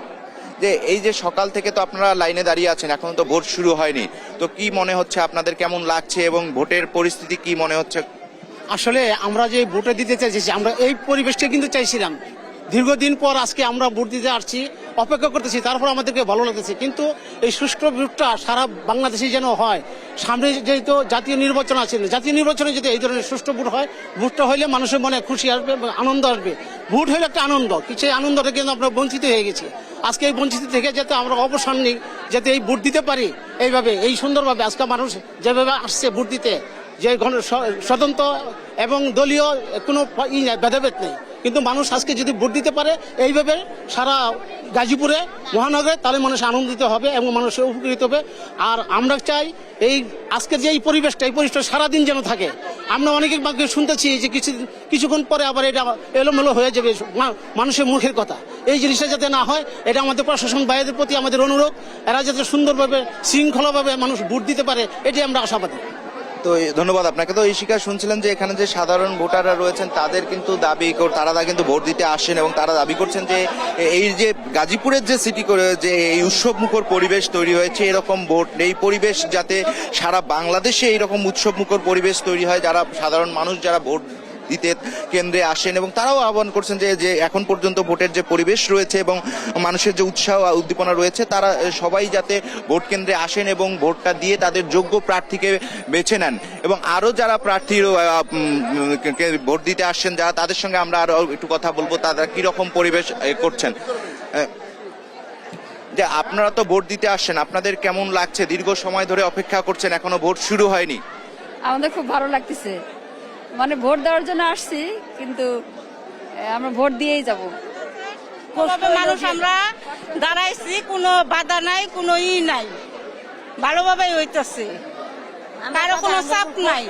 যে এই যে সকাল থেকে তো আপনারা লাইনে দাঁড়িয়ে আছেন, এখন তো ভোট শুরু হয়নি, তো কি মনে হচ্ছে আপনাদের, কেমন লাগছে এবং ভোটের পরিস্থিতি কি মনে হচ্ছে? আসলে আমরা যে ভোটে দিতে চাইছি, আমরা এই পরিবেশটা কিন্তু চাইছিলাম। দীর্ঘদিন পর আজকে আমরা ভোট দিতে আসছি, অপেক্ষা করতেছি, তারপর আমাদেরকে ভালো লাগতেছে। কিন্তু এই সুষ্ঠু ভোটটা সারা বাংলাদেশে যেন হয়। সামনে যেহেতু জাতীয় নির্বাচন আছে, জাতীয় নির্বাচনে যদি এই ধরনের সুষ্ঠু ভোট হয়, ভোটটা হইলে মানুষের মনে খুশি আসবে, আনন্দ আসবে। ভোট হইলে একটা আনন্দ, সেই আনন্দটা কিন্তু আমরা বঞ্চিত হয়ে গেছি। আজকে এই বঞ্চিত থেকে যাতে আমরা অবসান নিই, যাতে এই ভোট দিতে পারি এইভাবে, এই সুন্দরভাবে। আজকে মানুষ যেভাবে আসছে ভোট দিতে, যে স্বতন্ত্র এবং দলীয় কোনো ভেদাভেদ নেই, কিন্তু মানুষ আজকে যদি ভোট দিতে পারে এইভাবে সারা গাজীপুরে মহানগরে, তাহলে মানুষ আনন্দিত হবে এবং মানুষ উপকৃত হবে। আর আমরা চাই এই আজকের যে এই পরিবেশটা সারাদিন যেন থাকে। আমরা অনেকের ভাগ্যে শুনতেছি যে কিছুক্ষণ পরে আবার এটা এলোমেলো হয়ে যাবে মানুষের মুখের কথা। এই জিনিসটা যাতে না হয়, এটা আমাদের প্রশাসন বাইরের প্রতি আমাদের অনুরোধ। এরা যাতে সুন্দরভাবে শৃঙ্খলাভাবে মানুষ ভোট দিতে পারে, এটাই আমরা আশাবাদী। তো ধন্যবাদ আপনাকে। তো ইশিকা শুনছিলেন যে এখানে যে সাধারণ ভোটাররা রয়েছেন তাদের কিন্তু তারা কিন্তু ভোট দিতে আসেন, এবং তারা দাবি করছেন যে এই যে গাজীপুরের যে সিটি করে যে এই উৎসব মুখর পরিবেশ তৈরি হয়েছে, এরকম ভোট এই পরিবেশ যাতে সারা বাংলাদেশে এইরকম উৎসব মুখর পরিবেশ তৈরি হয়, যারা সাধারণ মানুষ যারা ভোট দিতে কেন্দ্রে আসেন, এবং তারাও আহ্বান করছেন যে এখন পর্যন্ত ভোটের যে পরিবেশ রয়েছে এবং মানুষের যে উৎসাহ উদ্দীপনা রয়েছে, তারা সবাই যাতে ভোট কেন্দ্রে আসেন এবং ভোটটা দিয়ে তাদের যোগ্য প্রার্থীকে বেছে নেন। এবং আরো যারা প্রার্থী ভোট দিতে আসছেন যারা, তাদের সঙ্গে আমরা আরো একটু কথা বলবো, তারা কিরকম পরিবেশ করছেন। যে আপনারা তো ভোট দিতে আসছেন, আপনাদের কেমন লাগছে? দীর্ঘ সময় ধরে অপেক্ষা করছেন, এখনো ভোট শুরু হয়নি। আমাদের খুব ভালো লাগতেছে, মানে ভোট দেওয়ার জন্য আসছি, কিন্তু আমরা ভোট দিয়েই যাব। মানুষ আমরা দাঁড়াইছি, কোনো বাধা নাই, কোনো নাই, ভালোভাবে হইতেছে, কারো কোনো চাপ নাই।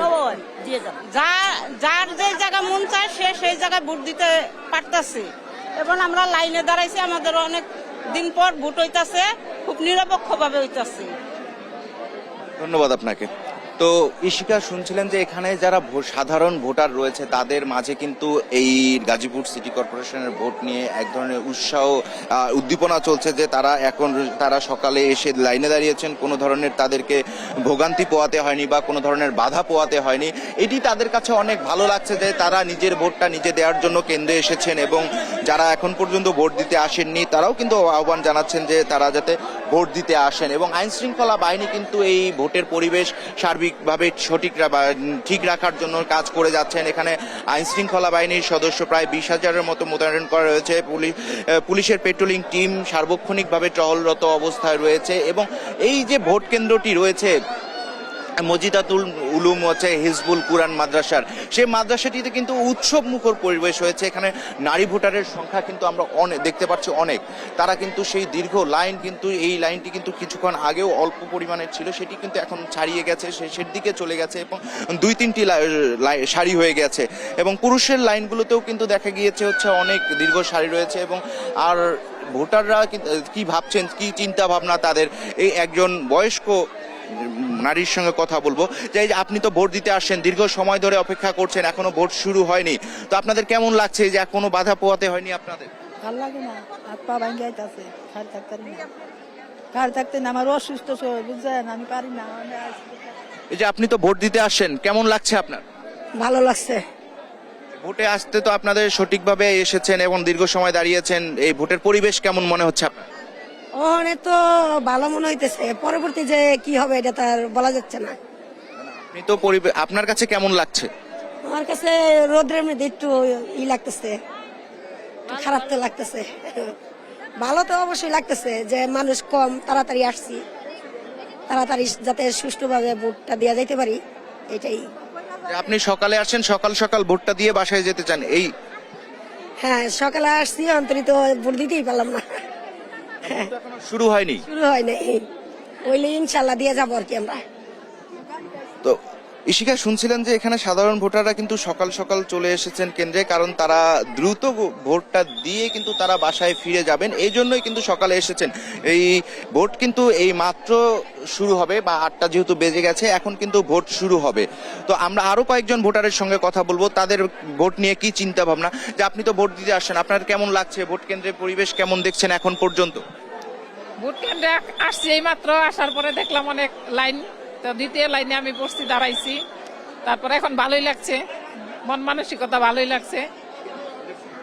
যার যে জায়গা মন চায় সে সেই জায়গায় ভোট দিতে পারতেছে। এবং আমরা লাইনে দাঁড়াইছি, আমাদের অনেক দিন পর ভোট হইতেছে, খুব নিরপেক্ষ ভাবে হইতেছে। ধন্যবাদ আপনাকে। তো ইশিকা শুনছিলেন যে এখানে যারা সাধারণ ভোটার রয়েছে তাদের মাঝে কিন্তু এই গাজীপুর সিটি কর্পোরেশনের ভোট নিয়ে এক ধরনের উৎসাহ উদ্দীপনা চলছে, যে তারা সকালে এসে লাইনে দাঁড়িয়েছেন, কোনো ধরনের তাদেরকে ভোগান্তি পোয়াতে হয়নি বা কোনো ধরনের বাধা পোয়াতে হয়নি। এটি তাদের কাছে অনেক ভালো লাগছে যে তারা নিজের ভোটটা নিজে দেওয়ার জন্য কেন্দ্রে এসেছেন, এবং যারা এখন পর্যন্ত ভোট দিতে আসেননি তারাও কিন্তু আহ্বান জানাচ্ছেন যে তারা যাতে ভোট দিতে আসেন। এবং আইন শৃঙ্খলা বাহিনী কিন্তু এই ভোটের পরিবেশ সার্বিকভাবে ঠিক রাখার জন্য কাজ করে যাচ্ছেন। এখানে আইন শৃঙ্খলা বাহিনীর সদস্য প্রায় 20,000-এর মতো মোতায়েন করা রয়েছে। পুলিশের পেট্রোলিং টিম সার্বক্ষণিকভাবে টহলরত অবস্থায় রয়েছে। এবং এই যে ভোট কেন্দ্রটি রয়েছে মজিদাতুল উলুম হচ্ছে হিজবুল কুরআন মাদ্রাসার, সেই মাদ্রাসাটিতে কিন্তু উৎসব মুখর পরিবেশ হয়েছে। এখানে নারী ভোটারের সংখ্যা কিন্তু আমরা অনেক দেখতে পাচ্ছি, অনেক। তারা কিন্তু সেই দীর্ঘ লাইন, কিন্তু এই লাইনটি কিন্তু কিছুক্ষণ আগেও অল্প পরিমাণের ছিল, সেটি কিন্তু এখন ছাড়িয়ে গেছে, শেষের দিকে চলে গেছে, এবং 2-3টি সারি হয়ে গেছে। এবং পুরুষের লাইনগুলোতেও কিন্তু দেখা গিয়েছে হচ্ছে অনেক দীর্ঘ সারি রয়েছে। এবং আর ভোটাররা কি ভাবছেন, কি চিন্তা ভাবনা তাদের, এই একজন বয়স্ক নারীর সঙ্গে কথা বলবো। যে আপনি তো ভোট দিতে আসছেন, দীর্ঘ সময় ধরে অপেক্ষা করছেন, এখনো ভোট শুরু হয়নি, তো আপনাদের কেমন লাগছে যে কোনো বাধা পোয়াতে হয়নি আপনাদের? ভালো লাগে না, হাত পা ভাঙে যাইতাছে, খাড়ি থাকতে না, আমার অসুস্থ বুঝছেন, আমি পারি না। এই যে আপনি তো ভোট দিতে আসছেন, কেমন লাগছে আপনার? ভালো লাগছে। ভোটে আসতে তো আপনাদের সঠিকভাবে এসেছেন এবং দীর্ঘ সময় দাঁড়িয়েছেন, এই ভোটের পরিবেশ কেমন মনে হচ্ছে আপনার? ওখানে তো ভালো মনে হইতেছে, পরবর্তী যে কি হবে এটা তার বলা যাচ্ছে না। আপনি তো আপনার কাছে কেমন লাগছে? আমার কাছে রোদ্রের মধ্যে একটু লাগতেছে, খারাপ তো লাগতেছে। ভালো তো অবশ্যই লাগতেছে যে মানুষ কম, তাড়াতাড়ি আসছি, তাড়াতাড়ি যাতে সুষ্ঠুভাবে ভোটটা দেওয়া যাইতে পারি, এটাই। আপনি সকালে আসেন, সকাল সকাল ভোটটা দিয়ে বাসায় যেতে চান? এই হ্যাঁ, সকালে আসছি, অন্তরিত ভোট দিতেই পারলাম না। শুরু হয়নি। শুরু হয় নাই, ওইলে ইনশাল্লাহ দিয়ে যাবো আর কি আমরা। তো ইশিকা, শুনছিলেন যে এখানে সাধারণ ভোটাররা কিন্তু সকাল সকাল চলে এসেছেন কেন্দ্রে, কারণ তারা দ্রুত ভোটটা দিয়ে কিন্তু তারা বাসায় ফিরে যাবেন, এই জন্যই কিন্তু সকালে এসেছেন। এই ভোট কিন্তু এই মাত্র শুরু হবে, বা 8টা যেহেতু বেজে গেছে, এখন কিন্তু ভোট শুরু হবে। তো আমরা আরো কয়েকজন ভোটারের সঙ্গে কথা বলবো, তাদের ভোট নিয়ে কি চিন্তা ভাবনা। যে আপনি তো ভোট দিতে আসছেন, আপনার কেমন লাগছে, ভোট কেন্দ্রের পরিবেশ কেমন দেখছেন এখন পর্যন্ত? ভোট কেন্দ্রে আসছি এই মাত্র, আসার পরে দেখলাম অনেক লাইন, তো দ্বিতীয় লাইনে আমি বসছি, দাঁড়াইছি। তারপরে এখন ভালোই লাগছে, মন মানসিকতা ভালোই লাগছে।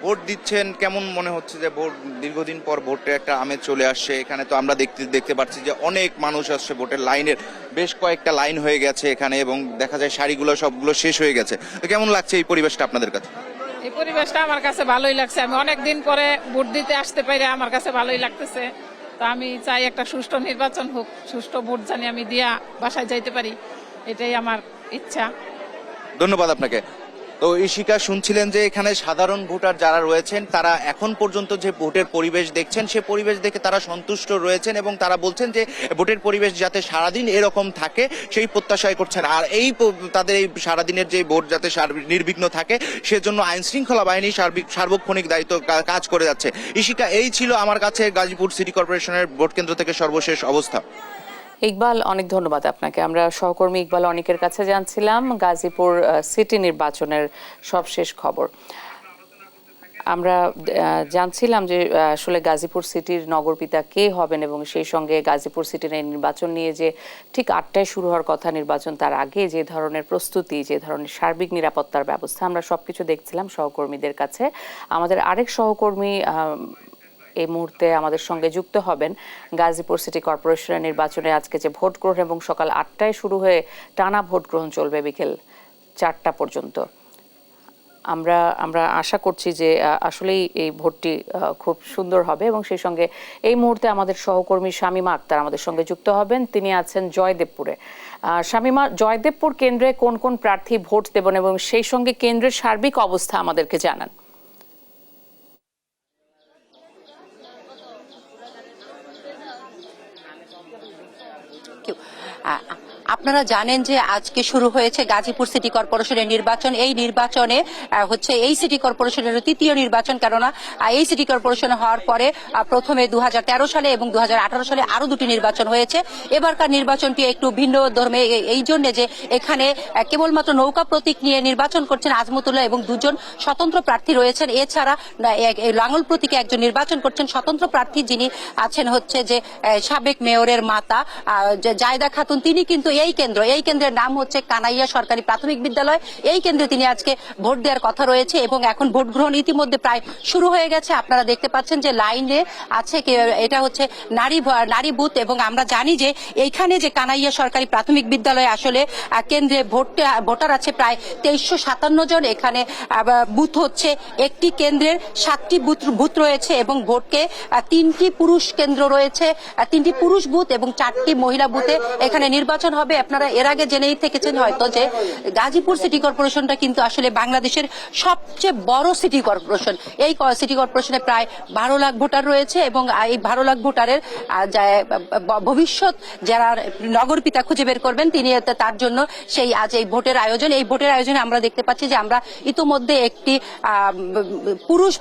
ভোট দিচ্ছেন, কেমন মনে হচ্ছে যে ভোট দীর্ঘদিন পর ভোটের একটা আমেজ চলে আসছে? এখানে তো আমরা দেখতে পাচ্ছি যে অনেক মানুষ আসছে, ভোটের লাইনের বেশ কয়েকটা লাইন হয়ে গেছে এখানে, এবং দেখা যায় শাড়িগুলো সবগুলো শেষ হয়ে গেছে। তো কেমন লাগছে এই পরিবেশটা আপনাদের কাছে? এই পরিবেশটা আমার কাছে ভালোই লাগছে, আমি অনেক দিন পরে ভোট দিতে আসতে পারি, আমার কাছে ভালোই লাগতেছে। তো আমি চাই একটা সুষ্ঠু নির্বাচন হোক, সুষ্ঠু ভোট জানি আমি দিয়া বাসায় যাইতে পারি, এটাই আমার ইচ্ছা। ধন্যবাদ আপনাকে। তো ইশিকা, শুনছিলেন যে এখানে সাধারণ ভোটার যারা রয়েছেন তারা এখন পর্যন্ত যে ভোটের পরিবেশ দেখছেন, সে পরিবেশ দেখে তারা সন্তুষ্ট রয়েছেন, এবং তারা বলছেন যে ভোটের পরিবেশ যাতে সারাদিন এরকম থাকে সেই প্রত্যাশাই করছেন। আর তাদের এই সারাদিনের যে ভোট যাতে নির্বিঘ্ন থাকে, সেজন্য আইন শৃঙ্খলা বাহিনী সার্বক্ষণিক দায়িত্ব কাজ করে যাচ্ছে। ইশিকা, এই ছিল আমার কাছে গাজীপুর সিটি কর্পোরেশনের ভোট কেন্দ্র থেকে সর্বশেষ অবস্থা। ইকবাল, অনেক ধন্যবাদ আপনাকে। আমরা সহকর্মী ইকবাল অনেকের কাছে জানছিলাম গাজীপুর সিটি নির্বাচনের সবশেষ খবর। আমরা জানছিলাম যে আসলে গাজীপুর সিটির নগরপিতা কে হবেন, এবং সেই সঙ্গে গাজীপুর সিটির এই নির্বাচন নিয়ে যে ঠিক 8টায় শুরু হওয়ার কথা নির্বাচন, তার আগে যে ধরনের প্রস্তুতি, যে ধরনের সার্বিক নিরাপত্তার ব্যবস্থা, আমরা সবকিছু দেখছিলাম সহকর্মীদের কাছে। আমাদের আরেক সহকর্মী এই মুহূর্তে আমাদের সঙ্গে যুক্ত হবেন। গাজীপুর সিটি কর্পোরেশনের নির্বাচনে আজকে যে ভোট গ্রহণ, এবং সকাল 8টায় শুরু হয়ে টানা ভোট গ্রহণ চলবে বিকেল 4টা পর্যন্ত। আমরা আশা করছি যে আসলেই এই ভোটটি খুব সুন্দর হবে, এবং সেই সঙ্গে এই মুহূর্তে আমাদের সহকর্মী শামীমা আক্তার আমাদের সঙ্গে যুক্ত হবেন। তিনি আছেন জয়দেবপুরে। শামীমা, জয়দেবপুর কেন্দ্রে কোন কোন প্রার্থী ভোট দেবেন, এবং সেই সঙ্গে কেন্দ্রের সার্বিক অবস্থা আমাদেরকে জানান। আপনারা জানেন যে আজকে শুরু হয়েছে গাজীপুর সিটি কর্পোরেশনের নির্বাচন। এই নির্বাচনে হচ্ছে এই সিটি কর্পোরেশনের তৃতীয় নির্বাচন, কেননা এই সিটি কর্পোরেশন হওয়ার পরে প্রথমে 2013 সালে এবং 2018 সালে আরো দুটি নির্বাচন হয়েছে। এবারকার নির্বাচনটি একটু ভিন্ন ধর্মে, এই জন্য যে এখানে কেবলমাত্র নৌকা প্রতীক নিয়ে নির্বাচন করছেন আজমতুল্লাহ, এবং দুজন স্বতন্ত্র প্রার্থী রয়েছেন। এছাড়া লাঙ্গল প্রতীকে একজন নির্বাচন করছেন স্বতন্ত্র প্রার্থী, যিনি আছেন হচ্ছে যে সাবেক মেয়রের মাতা জায়দা খাতুন। তিনি কিন্তু এই কেন্দ্রের নাম হচ্ছে কানাইয়া সরকারি প্রাথমিক বিদ্যালয়। এই কেন্দ্রে তিনি আজকে ভোট দেওয়ার কথা রয়েছে, এবং এখন ভোট গ্রহণ ইতিমধ্যে প্রায় শুরু হয়ে গেছে। আপনারা দেখতে পাচ্ছেন যে লাইনে আছে, এটা হচ্ছে নারী বুথ, এবং আমরা জানি যে এইখানে যে কানাইয়া সরকারি প্রাথমিক বিদ্যালয়ে আসলে কেন্দ্রে ভোটার আছে প্রায় 2357 জন। এখানে বুথ হচ্ছে একটি কেন্দ্রের 7টি বুথ রয়েছে, এবং ভোটকে 3টি পুরুষ কেন্দ্র রয়েছে, 3টি পুরুষ বুথ এবং 4টি মহিলা বুথে এখানে নির্বাচন হবে। আপনারা এর আগে জেনেই থেকেছেন হয়তো যে গাজীপুর সিটি কর্পোরেশনটা কিন্তু আসলে বাংলাদেশের সবচেয়ে বড় সিটি কর্পোরেশন। এই সিটি কর্পোরেশনে প্রায় 12 লাখ ভোটার রয়েছে, এবং এই 12 লাখ ভোটারের ভবিষ্যৎ যারা নগরপিতা খুঁজে বের করবেন, তিনি তার জন্য সেই আজ এই ভোটের আয়োজন। এই ভোটের আয়োজনে আমরা দেখতে পাচ্ছি যে আমরা ইতোমধ্যে একটি পুরুষ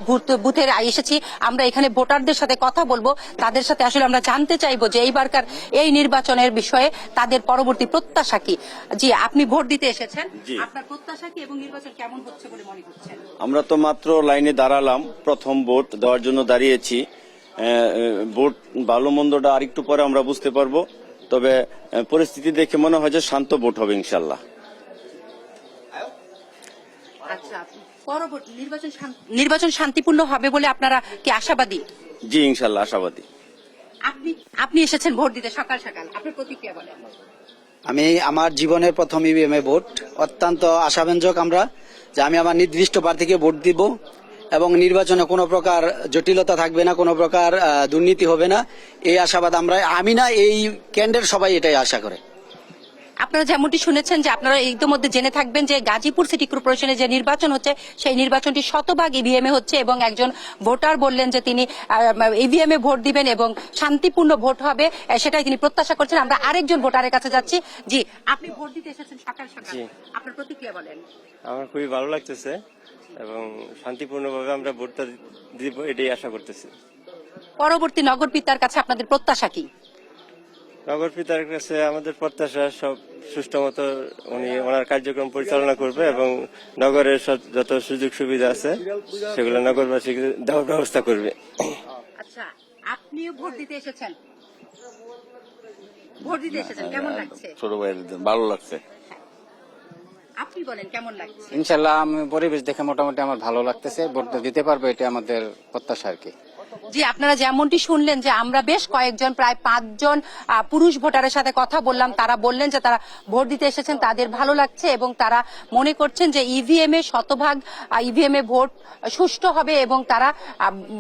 বুথের এসেছি। আমরা এখানে ভোটারদের সাথে কথা বলবো, তাদের সাথে আসলে আমরা জানতে চাইবো যে এইবারকার এই নির্বাচনের বিষয়ে তাদের পরবর্তী প্রত্যাশা কি। জি, আপনি ভোট দিতে এসেছেন, আপনার প্রত্যাশা কি এবং নির্বাচন কেমন হচ্ছে বলে মনে করছেন? আমরা তো মাত্র লাইনে দাঁড়ালাম, প্রথম ভোট দেওয়ার জন্য দাঁড়িয়েছি। ভোট ভালো মন্দটা আরেকটু পরে আমরা বুঝতে পারবো, তবে পরিস্থিতি দেখে মনে হয় যে শান্ত ভোট হবে ইনশাল্লাহ। আচ্ছা, পরবর্তী নির্বাচন শান্তিপূর্ণ হবে বলে আপনারা কি আশাবাদী? জি, ইনশাল্লাহ আশাবাদী। আপনি এসেছেন ভোট দিতে সকাল সকাল, আপনার প্রতিক্রিয়া বলেন। আমি আমার জীবনের প্রথম ইভিএমে ভোট, অত্যন্ত আশাব্যঞ্জক আমরা যে আমি আমার নির্দিষ্ট প্রার্থীকে ভোট দিব, এবং নির্বাচনে কোনো প্রকার জটিলতা থাকবে না, কোনো প্রকার দুর্নীতি হবে না, এই আশাবাদ আমি না, এই কেন্দ্রের সবাই এটাই আশা করে। আপনারা যেমনটি শুনেছেন যে আপনারা ইতিমধ্যে জেনে থাকবেন যে গাজীপুর সিটি কর্পোরেশনে যে নির্বাচন হচ্ছে সেই নির্বাচনটি শতভাগ ইভিএম এ হচ্ছে এবং একজন ভোটার বললেন যে তিনি ইভিএম এ ভোট দিবেন এবং শান্তিপূর্ণ ভোট হবে, সেটাই তিনি প্রত্যাশা করছেন। আমরা আরেকজন ভোটারের কাছে যাচ্ছি। জি, আপনি ভোট দিতে এসেছেন সকাল সকাল, আপনার প্রতিক্রিয়া বলেন। আমার খুবই ভালো লাগতেছে এবং শান্তিপূর্ণভাবে আমরা ভোটটা দিব এটাই আশা করতেছি। পরবর্তী নগর পিতার কাছে আপনাদের প্রত্যাশা কি? নগর পিতার কাছে আমাদের প্রত্যাশা সব সুষ্ঠু মতো উনি ওনার কার্যক্রম পরিচালনা করবে এবং নগরের যত সুযোগ সুবিধা আছে সেগুলো নগরবাসীকে দেওয়ার ব্যবস্থা করবে। আচ্ছা, আপনিও ভোট দিতে এসেছেন, ভোট দিতে এসেছেন, কেমন লাগছে? ছোট ভাইয়ের ভালো লাগছে। আপনি বলেন কেমন লাগছে? ইনশাল্লাহ আমি পরিবেশ দেখে মোটামুটি আমার ভালো লাগতেছে, ভোট দিতে পারবো এটা আমাদের প্রত্যাশা আর কি। জি, আপনারা যেমনটি শুনলেন যে আমরা বেশ কয়েকজন প্রায় 5 জন পুরুষ ভোটারের সাথে কথা বললাম। তারা বললেন যে তারা ভোট দিতে এসেছেন, তাদের ভালো লাগছে এবং তারা মনে করছেন যে ইভিএম এ শতভাগ ইভিএম এ ভোট সুষ্ঠু হবে এবং তারা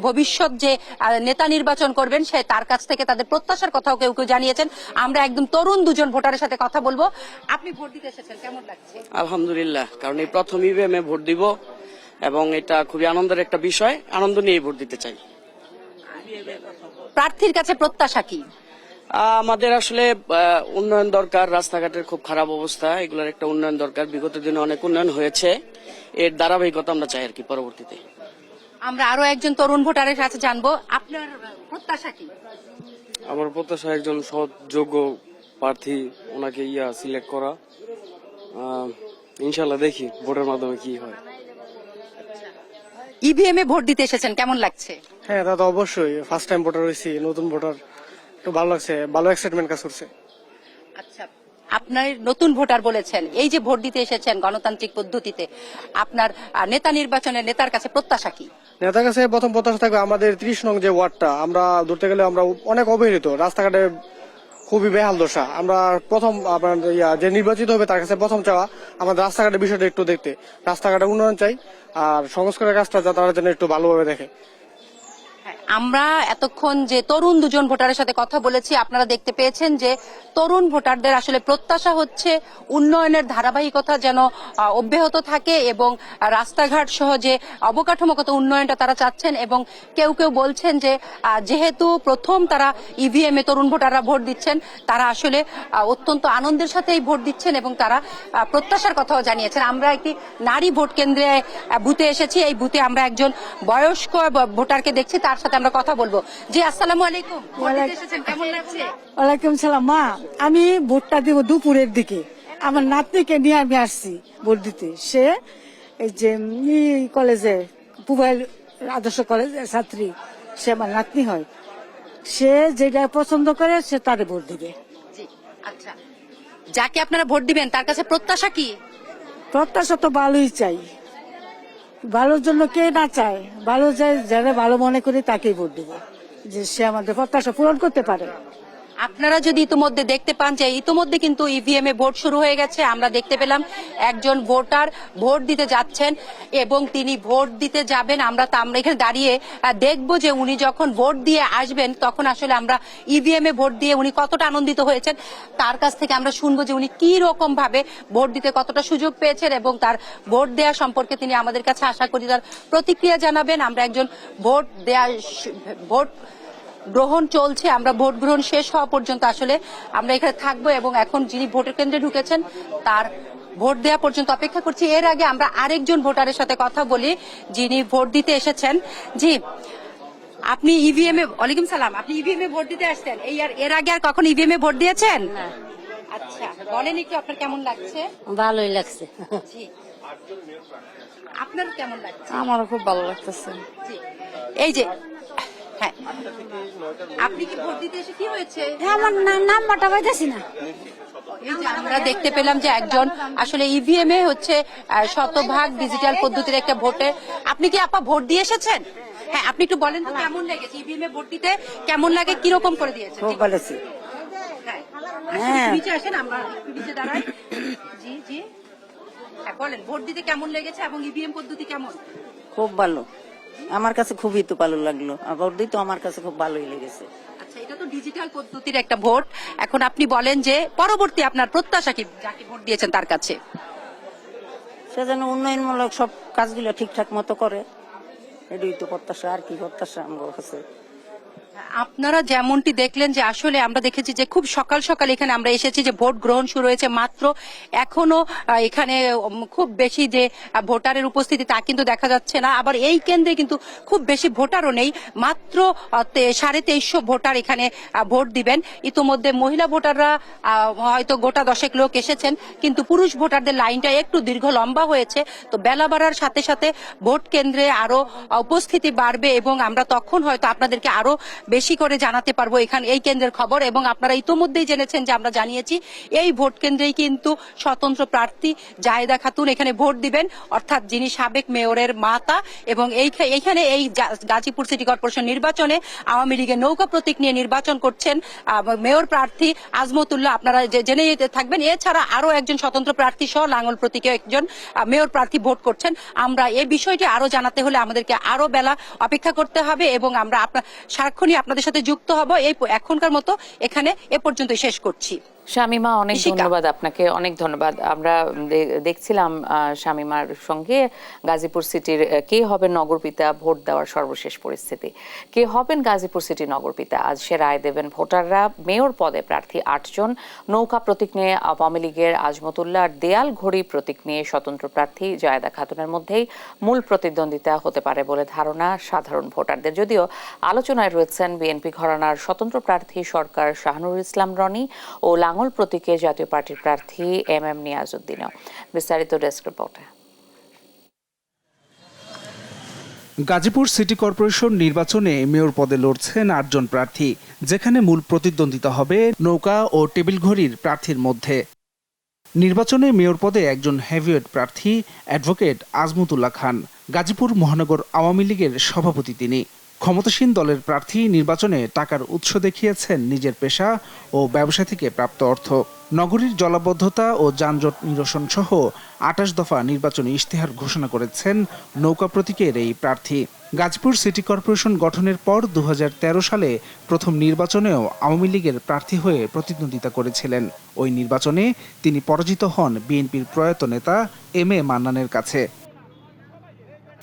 ভবিষ্যৎ যে নেতা নির্বাচন করবেন সে তার কাছ থেকে তাদের প্রত্যাশার কথাও কেউ কেউ জানিয়েছেন। আমরা একদম তরুণ দুজন ভোটারের সাথে কথা বলবো। আপনি ভোট দিতে এসেছেন, কেমন লাগছে? আলহামদুলিল্লাহ, কারণ এই প্রথম ইভিএম এ ভোট দিব এবং এটা খুবই আনন্দের একটা বিষয়, আনন্দ নিয়ে ভোট দিতে চাই। প্রার্থীর কাছে প্রত্যাশা কি? আমাদের আসলে উন্নয়ন দরকার, রাস্তাঘাটের খুব খারাপ অবস্থা, এগুলোর একটা উন্নয়ন দরকার। বিগত দিনে অনেক উন্নয়ন হয়েছে, এর ধারাবাহিকতা আমরা চাই আর কি পরবর্তীতে। আমরা আরো একজন তরুণ ভোটারের কাছে জানবো, আপনার প্রত্যাশা কি? আমার প্রত্যাশা একজন সৎ যোগ্য প্রার্থী, ওনাকে সিলেক্ট করা। ইনশাল্লাহ দেখি ভোটের মাধ্যমে কি হয়। ইভিএম এ ভোট দিতে এসেছেন, কেমন লাগছে? হ্যাঁ দাদা, অবশ্যই ফার্স্ট টাইম ভোটার হয়েছি, নতুন ভোটার, একটু ভালো লাগছে, ভালো এক্সাইটমেন্ট কাজ করছে। আচ্ছা, আপনার নতুন ভোটার বলেছেন, এই যে ভোট দিতে এসেছেন গণতান্ত্রিক পদ্ধতিতে, আপনার নেতা নির্বাচনের নেতার কাছে প্রত্যাশা কি? নেতার কাছে প্রথম প্রত্যাশা থাকবে আমাদের 30 নং যে ওয়ার্ডটা, আমরা ধরতে গেলে আমরা অনেক অবহেলিত, রাস্তাঘাটে খুবই বেহাল দশা। আমরা প্রথম আপনার যে নির্বাচিত হবে তার কাছে প্রথম চাওয়া আমাদের রাস্তাঘাটের বিষয়টা একটু দেখতে, রাস্তাঘাটের উন্নয়ন চাই আর সংস্কারের কাজটা তারা যেন একটু ভালোভাবে দেখে। আমরা এতক্ষণ যে তরুণ দুজন ভোটারের সাথে কথা বলেছি, আপনারা দেখতে পেয়েছেন যে তরুণ ভোটারদের আসলে প্রত্যাশা হচ্ছে উন্নয়নের ধারাবাহিকতা যেন অব্যাহত থাকে এবং রাস্তাঘাট সহ যে অবকাঠামোগত উন্নয়নটা তারা চাচ্ছেন। এবং কেউ কেউ বলছেন যে যেহেতু প্রথম তারা ইভিএম এ তরুণ ভোটাররা ভোট দিচ্ছেন, তারা আসলে অত্যন্ত আনন্দের সাথে এই ভোট দিচ্ছেন এবং তারা প্রত্যাশার কথাও জানিয়েছেন। আমরা একটি নারী ভোট কেন্দ্রে বুথে এসেছি, এই বুথে আমরা একজন বয়স্ক ভোটারকে দেখছি, তার সাথে আমরা কথা বলবো। জি, আসসালামু আলাইকুম, ভোট দিতে এসেছেন, কেমন লাগছে? ওয়ালাইকুম সালাম। মা, আমি ভোটটা দিব দুপুরের দিকে, আমার নাতনিকে নিয়ে আমি আসছি ভোট দিতে। সে এই যে কলেজে পুবাইল আদর্শ কলেজের ছাত্রী, সে আমার নাতনি হয়, সে যেটা পছন্দ করে সে তারে ভোট দিবে। আচ্ছা, যাকে আপনারা ভোট দিবেন তার কাছে প্রত্যাশা কি? প্রত্যাশা তো ভালোই চাই, ভালোর জন্য কে না চায়, ভালো চাই, যারা ভালো মনে করি তাকেই ভোট দেবো, যে সে আমাদের প্রত্যাশা পূরণ করতে পারে। আপনারা যদি ইতিমধ্যে দেখতে পান যে ইতিমধ্যে কিন্তু ইভিএম এ ভোট শুরু হয়ে গেছে, আমরা দেখতে পেলাম একজন ভোটার ভোট দিতে যাচ্ছেন এবং তিনি ভোট দিতে যাবেন। আমরা এখানে দাঁড়িয়ে দেখবো যে উনি যখন ভোট দিয়ে আসবেন তখন আসলে আমরা ইভিএম এ ভোট দিয়ে উনি কতটা আনন্দিত হয়েছেন তার কাছ থেকে আমরা শুনবো যে উনি কি রকম ভাবে ভোট দিতে কতটা সুযোগ পেয়েছেন এবং তার ভোট দেওয়া সম্পর্কে তিনি আমাদের কাছে আশা করি তার প্রতিক্রিয়া জানাবেন। আমরা একজন ভোট গ্রহণ চলছে, আমরা ভোট গ্রহণ শেষ হওয়া পর্যন্ত আসলে আমরা এখানে থাকবো এবং এখন যিনি ভোটের কেন্দ্রে ঢুকেছেন তার ভোট দেওয়া পর্যন্ত অপেক্ষা করছি। এর আগে আমরা আরেকজন ভোটারের সাথে কথা বলি যিনি ভোট দিতে এসেছেন। জি, আপনি ইভিএম এ, ওয়ালাইকুম সালাম, আপনি ইভিএম এ ভোট দিতে আসছেন, এর আগে আর কখন ইভিএম এ ভোট দিয়েছেন? আচ্ছা, বলেন একটু আপনার কেমন লাগছে? ভালোই লাগছে। জি, আপনার কেমন লাগছে? আমারও খুব ভালো লাগতেছে। জি, এই যে হ্যাঁ, আপনি কি ভোট দিতে এসে কি হয়েছে? আমার নাম্বারটা পাইতেছি না। আমরা দেখতে পেলাম যে একজন আসলে ইভিএম এ হচ্ছে শতভাগ ডিজিটাল পদ্ধতির একটা ভোটে। আপনি কি আপা ভোট দিয়ে এসেছেন? হ্যাঁ, আপনি একটু বলেন তো কেমন লেগেছে ইভিএম এ ভোট দিতে, কেমন লাগে, কিরকম করে দিয়েছেন? খুব ভালো ছিল। হ্যাঁ, নিচে আসেন, আমরা একটু নিচে দাঁড়াই। জি জি, হ্যাঁ বলেন, ভোট দিতে কেমন লেগেছে এবং ইভিএম পদ্ধতি কেমন? খুব ভালো, আমার কাছে খুবই তো ভালো লাগলো, ভোট দিতে আমার কাছে খুব ভালোই লেগেছে। আচ্ছা, এটা তো ডিজিটাল পদ্ধতির একটা ভোট। এখন আপনি বলেন যে পরবর্তী আপনার প্রত্যাশা কি, যাকে ভোট দিয়েছেন তার কাছে? সে যেন উন্নয়নমূলক সব কাজগুলো ঠিকঠাক মতো করে, এটাই তো প্রত্যাশা। আর কি প্রত্যাশা আমার কাছে? আপনারা যেমনটি দেখলেন যে আসলে আমরা দেখেছি যে খুব সকাল সকাল এখানে আমরা এসেছি, যে ভোট গ্রহণ শুরু হয়েছে মাত্র, এখনো এখানে খুব বেশি যে ভোটারের উপস্থিতি তা কিন্তু দেখা যাচ্ছে না। আবার এই কেন্দ্রে কিন্তু খুব বেশি ভোটারও নেই, মাত্র 2350 ভোটার এখানে ভোট দিবেন। ইতোমধ্যে মহিলা ভোটাররা হয়তো গোটা 10 লোক এসেছেন, কিন্তু পুরুষ ভোটারদের লাইনটা একটু দীর্ঘ লম্বা হয়েছে। তো বেলা বাড়ার সাথে সাথে ভোট কেন্দ্রে আরো উপস্থিতি বাড়বে এবং আমরা তখন হয়তো আপনাদেরকে আরো বেশি করে জানাতে পারবো এখানে এই কেন্দ্রের খবর। এবং আপনারা ইতোমধ্যেই জেনেছেন যে আমরা জানিয়েছি এই ভোট কেন্দ্রেই কিন্তু স্বতন্ত্র প্রার্থী জায়েদা খাতুন এখানে ভোট দিবেন, অর্থাৎ যিনি সাবেক মেয়রের মাতা। এবং এইখানে এই গাজীপুর সিটি কর্পোরেশন নির্বাচনে আওয়ামী লীগের নৌকা প্রতীক নিয়ে নির্বাচন করছেন মেয়র প্রার্থী আজমতুল্লাহ, আপনারা জেনে থাকবেন। এছাড়া আরো একজন স্বতন্ত্র প্রার্থী সহ লাঙ্গল প্রতীকে একজন মেয়র প্রার্থী ভোট করছেন। আমরা এই বিষয়টি আরো জানাতে হলে আমাদেরকে আরো বেলা অপেক্ষা করতে হবে এবং আমরা সারাক্ষণই আপনাদের সাথে যুক্ত হব। এই এখনকার মতো এখানে এ পর্যন্ত শেষ করছি। শামিমা, অনেক ধন্যবাদ আপনাকে, অনেক ধন্যবাদ। আমরা দেখছিলাম শামিমার সঙ্গে গাজীপুর সিটির কে হবেন নগরপিতা, ভোট দেওয়ার সর্বশেষ পরিস্থিতি। কে হবেন গাজীপুর সিটি নগরপিতা, আজ সে রায় দেবেন ভোটাররা। মেয়র পদে প্রার্থী 8 জন, নৌকা প্রতীক নিয়ে আওয়ামী লীগের আজমতুল্লাহ, দেয়াল ঘড়ি প্রতীক নিয়ে স্বতন্ত্র প্রার্থী জায়েদা খাতুনের মধ্যেই মূল প্রতিদ্বন্দ্বিতা হতে পারে বলে ধারণা সাধারণ ভোটারদের। যদিও আলোচনায় রয়েছেন বিএনপি ঘরানার স্বতন্ত্র প্রার্থী সরকার শাহনুর ইসলাম রনি ও লাঙ্গল প্রতীকে জাতীয় পার্টির প্রার্থী MM নিয়াজউদ্দিনও। বিস্তারিত ডেস্ক রিপোর্টে। গাজীপুর সিটি কর্পোরেশন নির্বাচনে মেয়র পদে লড়ছেন 8 জন প্রার্থী, যেখানে মূল প্রতিদ্বন্দ্বিতা হবে নৌকা ও টেবিল ঘড়ির প্রার্থীর মধ্যে। নির্বাচনে মেয়র পদে একজন হেভিওয়েট প্রার্থী অ্যাডভোকেট আজমতুল্লাহ খান, গাজীপুর মহানগর আওয়ামী লীগের সভাপতি তিনি। ক্ষমতাসীন দলের প্রার্থী নির্বাচনে টাকার উৎস দেখিয়েছেন নিজের পেশা ও ব্যবসা থেকে প্রাপ্ত অর্থ। নগরীর জলাবদ্ধতা ও যানজট নিরসন সহ 28 দফা নির্বাচনী ইশতেহার ঘোষণা করেছেন নৌকা প্রতীকের এই প্রার্থী। গাজীপুর সিটি কর্পোরেশন গঠনের পর 2013 সালে প্রথম নির্বাচনেও আওয়ামী লীগের প্রার্থী হয়ে প্রতিদ্বন্দ্বিতা করেছিলেন। ওই নির্বাচনে তিনি পরাজিত হন বিএনপির প্রয়াত নেতা MA মান্নানের কাছে।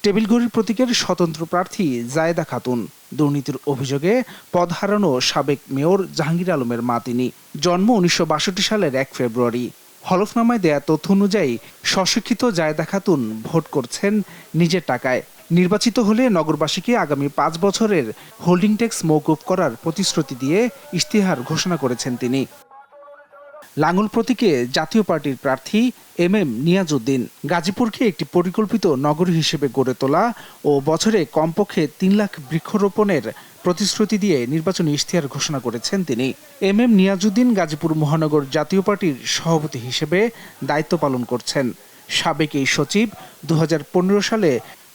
টেবিল ঘড়ির প্রতীকের স্বতন্ত্র প্রার্থী জায়েদা খাতুন, দুর্নীতির অভিযোগে পদ হারানো সাবেক মেয়র জাহাঙ্গীর আলমের মা তিনি। জন্ম 1962 সালের 1 ফেব্রুয়ারি। হলফনামায় দেয়া তথ্য অনুযায়ী স্বশিক্ষিত জায়েদা খাতুন ভোট করছেন নিজের টাকায়। নির্বাচিত হলে নগরবাসীকে আগামী 5 বছরের হোল্ডিং ট্যাক্স মওকুফ করার প্রতিশ্রুতি দিয়ে ইশতেহার ঘোষণা করেছেন তিনি। লাঙ্গল প্রতীকে জাতীয় পার্টির প্রার্থী MM নিয়াজউদ্দিন গাজীপুরকে একটি পরিকল্পিত নগরী হিসেবে গড়ে তোলা ও বছরে কমপক্ষে 3 লাখ বৃক্ষরোপণের প্রতিশ্রুতি দিয়ে নির্বাচনী ইশতেহার ঘোষণা করেছেন তিনি। MM নিয়াজউদ্দিন গাজীপুর মহানগর জাতীয় পার্টির সভাপতি হিসেবে দায়িত্ব পালন করছেন। সাবেক এই সচিব 2015 সালে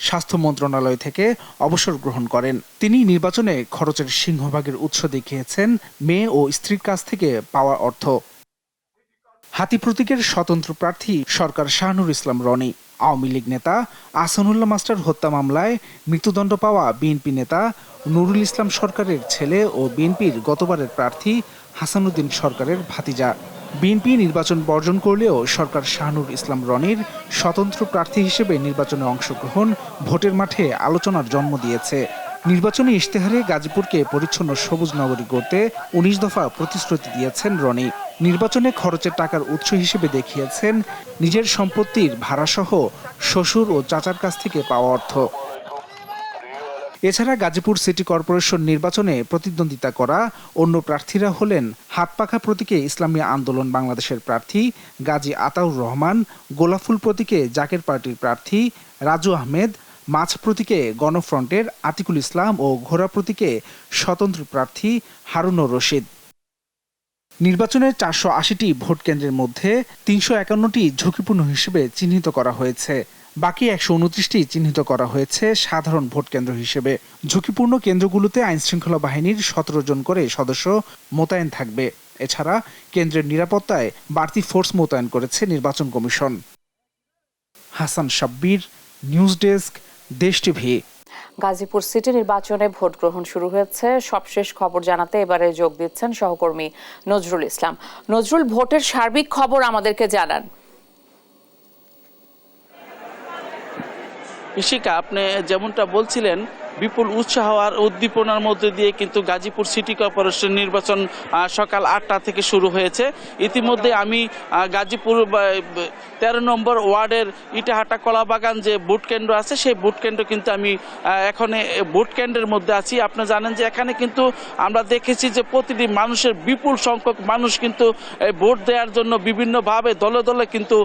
স্বাস্থ্য মন্ত্রণালয় থেকে অবসর গ্রহণ করেন। তিনি নির্বাচনে খরচের সিংহভাগের উৎস দেখিয়েছেন মেয়ে ও স্ত্রীর কাছ থেকে পাওয়া অর্থ। হাতি প্রতীকের স্বতন্ত্র প্রার্থী সরকার শাহনুর ইসলাম রনি, আওয়ামী লীগ নেতা আহসানুল্লাহ মাস্টার হত্যা মামলায় মৃত্যুদণ্ড পাওয়া বিএনপি নেতা নুরুল ইসলাম সরকারের ছেলে ও বিএনপির গতবারের প্রার্থী হাসানুদ্দিন সরকারের ভাতিজা। বিএনপি নির্বাচন বর্জন করলেও সরকার শাহনুর ইসলাম রনির স্বতন্ত্র প্রার্থী হিসেবে নির্বাচনে অংশগ্রহণ ভোটের মাঠে আলোচনার জন্ম দিয়েছে। নির্বাচনী ইশতেহারে গাজীপুরকে পরিচ্ছন্ন সবুজ নগরী গড়তে 19 দফা প্রতিশ্রুতি দিয়েছেন রনি। নির্বাচনে খরচের টাকার উৎস হিসেবে দেখিয়েছেন নিজের সম্পত্তির ভাড়াসহ শ্বশুর ও চাচার কাছ থেকে পাওয়া অর্থ। এছাড়া গাজীপুর সিটি কর্পোরেশন নির্বাচনে প্রতিদ্বন্দ্বিতা করা অন্য প্রার্থীরা হলেন হাতপাখা প্রতীকে ইসলামী আন্দোলন বাংলাদেশের প্রার্থী গাজী আতাউর রহমান, গোলাফুল প্রতীকে জাকের পার্টির প্রার্থী রাজু আহমেদ, মাছ প্রতীকে গণফ্রন্টের আতিকুল ইসলাম ও ঘোড়া প্রতীকে স্বতন্ত্র প্রার্থী হারুনুর রশিদ। নির্বাচনের 480টি ভোট কেন্দ্রের মধ্যে 351টি ঝুঁকিপূর্ণ হিসেবে চিহ্নিত করা হয়েছে। বাকি 129টি চিহ্নিত করা হয়েছে সাধারণ ভোট কেন্দ্র হিসেবে। ঝুঁকিপূর্ণ কেন্দ্রগুলোতে আইনশৃঙ্খলা বাহিনীর 17 জন করে সদস্য মোতায়েন থাকবে। এছাড়া কেন্দ্রের নিরাপত্তায় বাড়তি ফোর্স মোতায়েন করেছে নির্বাচন commission. Hasan Shabbir, news desk, দেশ টিভি। গাজীপুর সিটি নির্বাচনে ভোট গ্রহণ শুরু হয়েছে। সবশেষ খবর জানাতে এবারে যোগ দিচ্ছেন সহকর্মী নজরুল ইসলাম। নজরুল, ভোটের সার্বিক খবর আমাদেরকে জানান। ইশিকা, আপনি যেমনটা বলছিলেন, বিপুল উৎসাহ আর উদ্দীপনার মধ্যে দিয়ে কিন্তু গাজীপুর সিটি কর্পোরেশন নির্বাচন সকাল 8টা থেকে শুরু হয়েছে। ইতিমধ্যে আমি গাজীপুর 13 নম্বর ওয়ার্ডের ইটাহাটা কলাবাগান যে ভোট কেন্দ্র আছে, সেই ভোট কেন্দ্র কিন্তু আমি এখন ভোট কেন্দ্রের মধ্যে আছি। আপনি জানেন যে এখানে কিন্তু আমরা দেখেছি যে প্রতিটি মানুষের বিপুল সংখ্যক মানুষ কিন্তু ভোট দেওয়ার জন্য বিভিন্নভাবে দলে দলে কিন্তু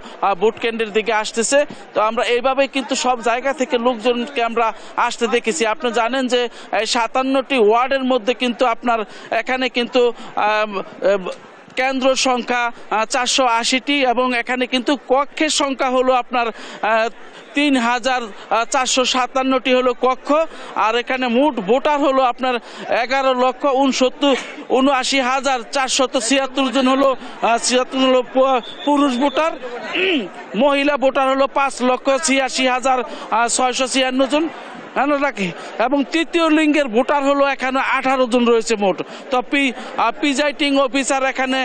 ভোট কেন্দ্রের দিকে আসতেছে। তো আমরা এইভাবে কিন্তু সব জায়গা থেকে লোকজনকে আমরা আসতে দেখেছি। আপনি জানেন যে 57টি ওয়ার্ডের মধ্যে কিন্তু আপনার এখানে কিন্তু কেন্দ্র সংখ্যা 480টি এবং এখানে কিন্তু কক্ষের সংখ্যা হলো আপনার 3457টি হলো কক্ষ। আর এখানে মোট ভোটার হলো আপনার 11,79,476 জন হলো 76 হলো পুরুষ ভোটার। মহিলা ভোটার হলো 5,86,656 জন রাখি এবং তৃতীয় লিঙ্গের ভোটার হলো এখানে 18 জন রয়েছে মোট। তো প্রিজাইডিং অফিসার এখানে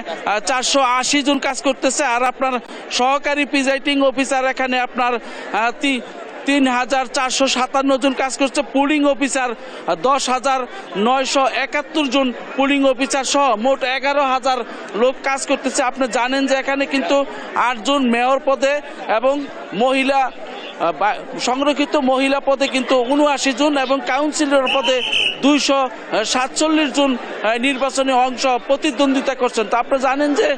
480 জন কাজ করতেছে। আর আপনার সহকারী প্রিজাইডিং অফিসার এখানে আপনার 3,457 জন কাজ করছে। পুলিং অফিসার 10,971 জন পুলিং অফিসার সহ মোট 11,000 লোক কাজ করতেছে। আপনি জানেন যে এখানে কিন্তু 8 জন মেয়র পদে এবং মহিলা সংরক্ষিত মহিলা পদে কিন্তু 79 জন এবং কাউন্সিলর পদে 247 জন নির্বাচনী অংশ প্রতিদ্বন্দ্বিতা করছেন। তো আপনি জানেন যে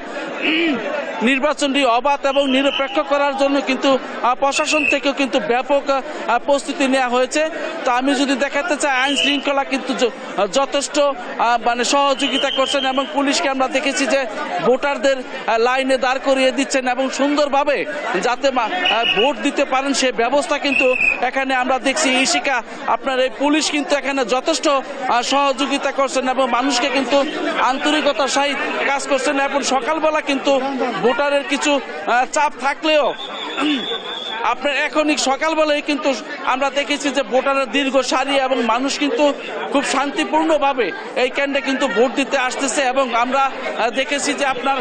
নির্বাচনটি অবাধ এবং নিরপেক্ষ করার জন্য কিন্তু প্রশাসন থেকেও কিন্তু ব্যাপক প্রস্তুতি নেওয়া হয়েছে। তো আমি যদি দেখাতে চাই, আইন শৃঙ্খলা কিন্তু যথেষ্ট সহযোগিতা করছেন এবং পুলিশকে আমরা দেখেছি যে ভোটারদের লাইনে দাঁড় করিয়ে দিচ্ছেন এবং সুন্দরভাবে যাতে ভোট দিতে পারেন সে ব্যবস্থা কিন্তু এখানে আমরা দেখছি। ইশিকা, আপনার এই পুলিশ কিন্তু এখানে যথেষ্ট সহযোগিতা করছেন এবং মানুষকে কিন্তু আন্তরিকতার সহিত কাজ করছেন এবং সকালবেলা কিন্তু ভোটারের কিছু চাপ থাকলেও আপনার এখনই সকালবেলায় কিন্তু আমরা দেখেছি যে ভোটারের দীর্ঘ সারি এবং মানুষ কিন্তু খুব শান্তিপূর্ণভাবে এই কেন্দ্রে কিন্তু ভোট দিতে আসতেছে এবং আমরা দেখেছি যে আপনার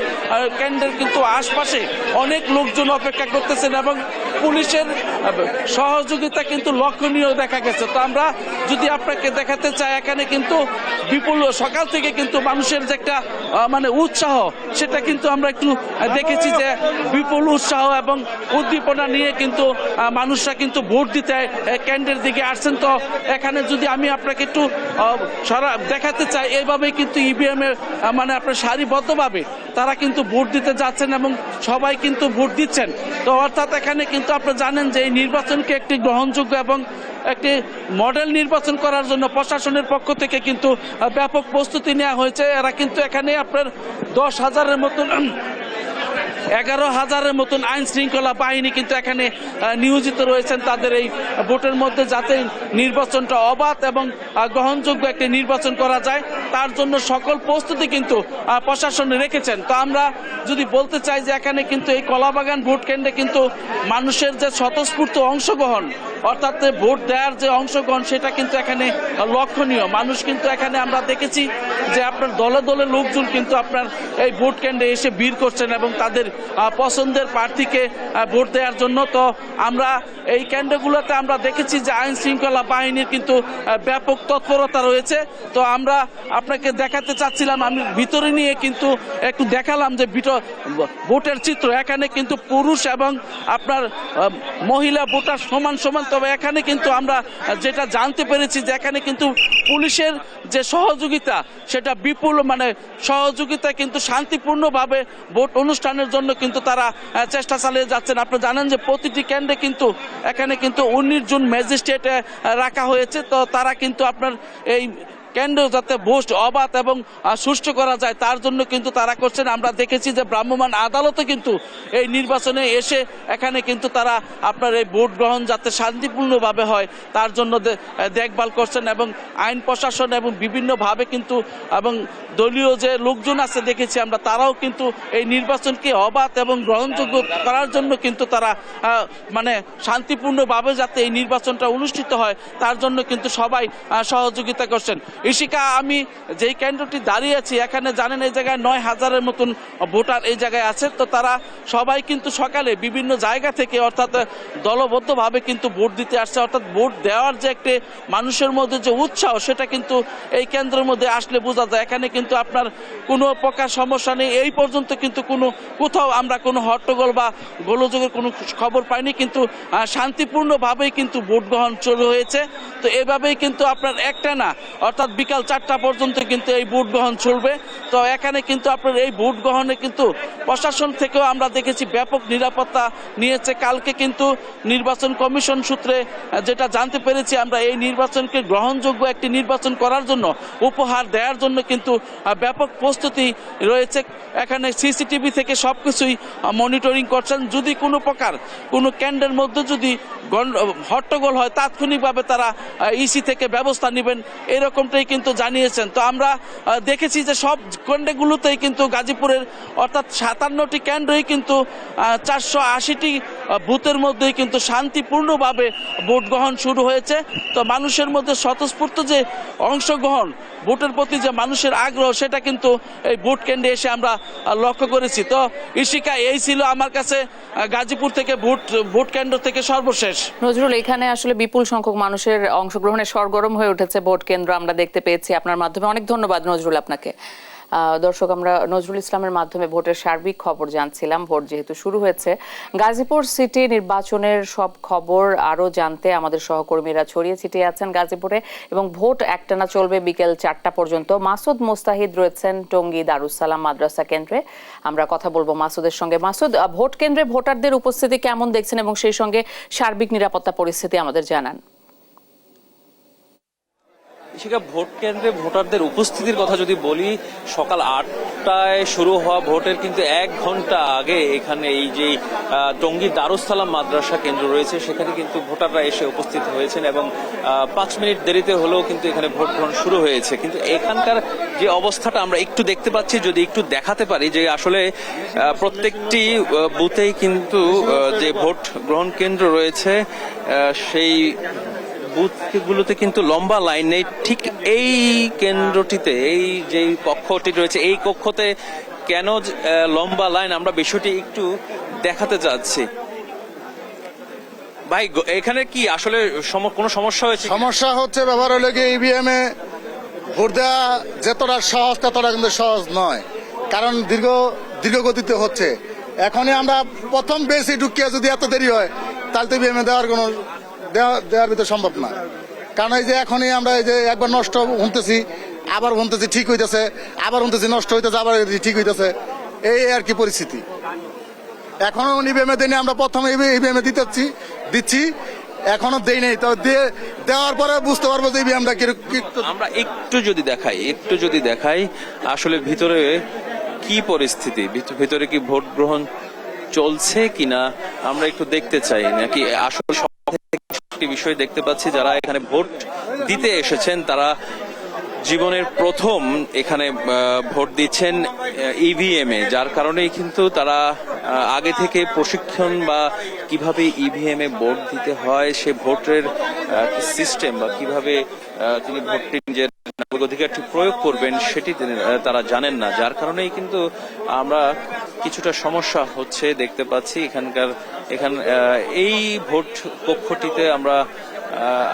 কেন্দ্রের কিন্তু আশপাশে অনেক লোকজন অপেক্ষা করতেছেন এবং পুলিশের সহযোগিতা কিন্তু লক্ষণীয় দেখা গেছে। তো আমরা যদি আপনাকে দেখাতে চাই, এখানে কিন্তু বিপুল সকাল থেকে কিন্তু মানুষের যে একটা উৎসাহ, সেটা কিন্তু আমরা একটু দেখেছি যে বিপুল উৎসাহ এবং উদ্দীপনা নিয়ে কিন্তু মানুষরা কিন্তু ভোট দিতে কেন্দ্রের দিকে আসছেন। তো এখানে যদি আমি আপনাকে একটু দেখাতে চাই, এইভাবে কিন্তু ইভিএম এর আপনার সারিবদ্ধভাবে তারা কিন্তু ভোট দিতে যাচ্ছেন এবং সবাই কিন্তু ভোট দিচ্ছেন। তো অর্থাৎ এখানে কিন্তু আপনি জানেন যে এই নির্বাচনকে একটি গ্রহণযোগ্য এবং একটি মডেল নির্বাচন করার জন্য প্রশাসনের পক্ষ থেকে কিন্তু ব্যাপক প্রস্তুতি নেওয়া হয়েছে। এরা কিন্তু এখানে আপনার 10,000-এর মতন 11,000-এর মতন আইন শৃঙ্খলা বাহিনী কিন্তু এখানে নিয়োজিত রয়েছেন তাদের এই ভোটের মধ্যে, যাতে নির্বাচনটা অবাধ এবং গ্রহণযোগ্য একটি নির্বাচন করা যায় তার জন্য সকল প্রস্তুতি কিন্তু প্রশাসন রেখেছেন। তো আমরা যদি বলতে চাই যে এখানে কিন্তু এই কলাবাগান ভোট কেন্দ্রে কিন্তু মানুষের যে স্বতঃস্ফূর্ত অংশগ্রহণ, অর্থাৎ ভোট দেওয়ার যে অংশগ্রহণ, সেটা কিন্তু এখানে লক্ষণীয়। মানুষ কিন্তু এখানে আমরা দেখেছি যে আপনার দলে দলে লোকজন কিন্তু আপনার এই ভোট কেন্দ্রে এসে ভিড় করছেন এবং তাদের পছন্দের প্রার্থীকে ভোট দেওয়ার জন্য। তো আমরা এই কেন্দ্রগুলোতে আমরা দেখেছি যে আইন শৃঙ্খলা বাহিনীর কিন্তু ব্যাপক তৎপরতা রয়েছে। তো আমরা আপনাকে দেখাতে চাচ্ছিলাম, আমি ভিতরে নিয়ে কিন্তু একটু দেখালাম যে ভোটের চিত্র। এখানে কিন্তু পুরুষ এবং আপনার মহিলা ভোটার সমান সমান। তবে এখানে কিন্তু আমরা যেটা জানতে পেরেছি যে এখানে কিন্তু পুলিশের যে সহযোগিতা, সেটা বিপুল সহযোগিতা কিন্তু শান্তিপূর্ণভাবে ভোট অনুষ্ঠানের জন্য কিন্তু তারা চেষ্টা চালিয়ে যাচ্ছেন। আপনি জানেন যে প্রতিটি কেন্দ্রে কিন্তু এখানে কিন্তু 19 জন ম্যাজিস্ট্রেট রাখা হয়েছে। তো তারা কিন্তু আপনার এই কেন্দ্র যাতে ভোট অবাধ এবং সুষ্ঠু করা যায় তার জন্য কিন্তু তারা করছেন। আমরা দেখেছি যে ভ্রাম্যমাণ আদালতে কিন্তু এই নির্বাচনে এসে এখানে কিন্তু তারা আপনার এই ভোট গ্রহণ যাতে শান্তিপূর্ণভাবে হয় তার জন্য দেখভাল করছেন এবং আইন প্রশাসন এবং বিভিন্নভাবে কিন্তু এবং দলীয় যে লোকজন আছে দেখেছি আমরা, তারাও কিন্তু এই নির্বাচনকে অবাধ এবং গ্রহণযোগ্য করার জন্য কিন্তু তারা মানে শান্তিপূর্ণভাবে যাতে এই নির্বাচনটা অনুষ্ঠিত হয় তার জন্য কিন্তু সবাই সহযোগিতা করছেন। ইশিকা, আমি যেই কেন্দ্রটি দাঁড়িয়ে আছি এখানে জানেন এই জায়গায় 9,000-এর মতন ভোটার এই জায়গায় আছে। তো তারা সবাই কিন্তু সকালে বিভিন্ন জায়গা থেকে অর্থাৎ দলবদ্ধভাবে কিন্তু ভোট দিতে আসছে। অর্থাৎ ভোট দেওয়ার যে একটি মানুষের মধ্যে যে উৎসাহ সেটা কিন্তু এই কেন্দ্রের মধ্যে আসলে বোঝা যায়। এখানে কিন্তু আপনার কোনো প্রকার সমস্যা নেই, এই পর্যন্ত কিন্তু কোথাও আমরা কোনো হট্টগোল বা গোলযোগের কোনো খবর পাইনি, কিন্তু শান্তিপূর্ণভাবেই কিন্তু ভোট গ্রহণ শুরু হয়েছে। তো এভাবেই কিন্তু আপনার একটানা অর্থাৎ বিকাল 4টা পর্যন্ত কিন্তু এই ভোট গ্রহণ চলবে। তো এখানে কিন্তু আপনার এই ভোট গ্রহণে কিন্তু প্রশাসন থেকেও আমরা দেখেছি ব্যাপক নিরাপত্তা নিয়েছে। কালকে কিন্তু নির্বাচন কমিশন সূত্রে যেটা জানতে পেরেছি আমরা, এই নির্বাচনকে গ্রহণযোগ্য একটি নির্বাচন করার জন্য উপহার দেওয়ার জন্য কিন্তু ব্যাপক প্রস্তুতি রয়েছে। এখানে সিসিটিভি থেকে সবকিছুই মনিটরিং করছেন। যদি কোনো প্রকার কোনো কেন্দ্রের মধ্যে যদি হট্টগোল হয় তাৎক্ষণিকভাবে তারা ইসি থেকে ব্যবস্থা নেবেন, এরকমটাই কিন্তু জানিয়েছেন। তো আমরা দেখেছি যে সব কেন্দ্রগুলোতেই কিন্তু গাজীপুরের অর্থাৎ 57টি কেন্দ্রেই কিন্তু 480টি বুথের মধ্যেই কিন্তু শান্তিপূর্ণভাবে ভোট গ্রহণ শুরু হয়েছে। তো মানুষের মধ্যে স্বতঃস্ফূর্ত যে অংশগ্রহণ, ভোটের প্রতি যে মানুষের আগ্রহ, সেটা কিন্তু এই ভোট কেন্দ্রে এসে আমরা লক্ষ্য করেছি। তো ইশিকা, এই ছিল আমার কাছে গাজীপুর থেকে ভোট কেন্দ্র থেকে সর্বশেষ। নজরুল, এখানে আসলে বিপুল সংখ্যক মানুষের অংশগ্রহণে সরগরম হয়ে উঠেছে ভোট কেন্দ্র, আমরা দেখতে পেয়েছি আপনার মাধ্যমে। অনেক ধন্যবাদ নজরুল আপনাকে। দর্শক, আমরা নজরুল ইসলামের মাধ্যমে ভোটের সার্বিক খবর জানছিলাম। ভোট যেহেতু শুরু হয়েছে, গাজীপুর সিটি নির্বাচনের সব খবর আরও জানতে আমাদের সহকর্মীরা ছড়িয়ে ছিটিয়ে আছেন গাজীপুরে, এবং ভোট একটানা চলবে বিকেল 4টা পর্যন্ত। মাসুদ মোস্তাহিদ রয়েছেন টঙ্গী দারুস সালাম মাদ্রাসা কেন্দ্রে, আমরা কথা বলবো মাসুদের সঙ্গে। মাসুদ, ভোট কেন্দ্রে ভোটারদের উপস্থিতি কেমন দেখছেন এবং সেই সঙ্গে সার্বিক নিরাপত্তা পরিস্থিতি আমাদের জানান। ভোট কেন্দ্রে ভোটারদের উপস্থিতির কথা যদি বলি, সকাল 8টায় শুরু হওয়া ভোটের কিন্তু 1 ঘন্টা আগে এখানে এই যে টঙ্গী দারুস সালাম মাদ্রাসা কেন্দ্র রয়েছে সেখানে কিন্তু ভোটাররা এসে উপস্থিত হয়েছেন এবং 5 মিনিট দেরিতে হলেও কিন্তু এখানে ভোট গ্রহণ শুরু হয়েছে। কিন্তু এখানকার যে অবস্থাটা আমরা একটু দেখতে পাচ্ছি, যদি একটু দেখাতে পারি, যে আসলে প্রত্যেকটি বুথেই কিন্তু যে ভোট গ্রহণ কেন্দ্র রয়েছে সেই বুথগুলোতে কিন্তু লম্বা লাইন নেই। ঠিক এই কেন্দ্রটিতে, এই যে কক্ষটি রয়েছে, এই কক্ষতে কেন লম্বা লাইন, আমরা বিষয়টি একটু দেখাতে যাচ্ছি। ভাই, এখানে কি আসলে কোনো সমস্যা হয়েছে? সমস্যা হচ্ছে, ব্যাপার হলো কি, ইভিএম এ ভোট দেওয়া যতটা সহজ ততটা কিন্তু সহজ নয়, কারণ দীর্ঘ গতিতে হচ্ছে। এখনই আমরা প্রথম বেশি ঢুকিয়ে যদি এত দেরি হয় তাহলে তো ইভিএম এ দেওয়ার ভিতরে সম্ভব না। কারণ এই যে এখনই আমরা এই যে একবার নষ্ট শুনতেছি, আবার শুনতেছি ঠিক হইতেছে, আবার শুনতেছি নষ্ট হইতেছে, আবার ঠিক হইতেছে, এই আর কি পরিস্থিতি। এখনো ইভিএমে দেয়নি, আমরা প্রথমে ইভিএমে দিচ্ছি, এখনো দেই নেই। তো দেওয়ার পরে বুঝতে পারবো যে ইভিএমটা কি। আমরা একটু যদি দেখাই আসলে ভিতরে কি পরিস্থিতি, ভিতরে কি ভোট গ্রহণ চলছে কিনা আমরা একটু দেখতে চাই, নাকি আসলে একটি বিষয় দেখতে পাচ্ছি, যারা এখানে ভোট দিতে এসেছেন তারা জীবনের প্রথম এখানে ভোট দিচ্ছেন ইভিএম এ, যার কারণেই কিন্তু তারা আগে থেকে প্রশিক্ষণ বা কিভাবে ইভিএম এ ভোট দিতে হয়, সে ভোটের সিস্টেম বা কিভাবে তিনি ভোটটি নিজের অধিকারটি প্রয়োগ করবেন সেটি তারা জানেন না, যার কারণেই কিন্তু আমরা কিছুটা সমস্যা হচ্ছে দেখতে পাচ্ছি। এই ভোট কক্ষটিতে আমরা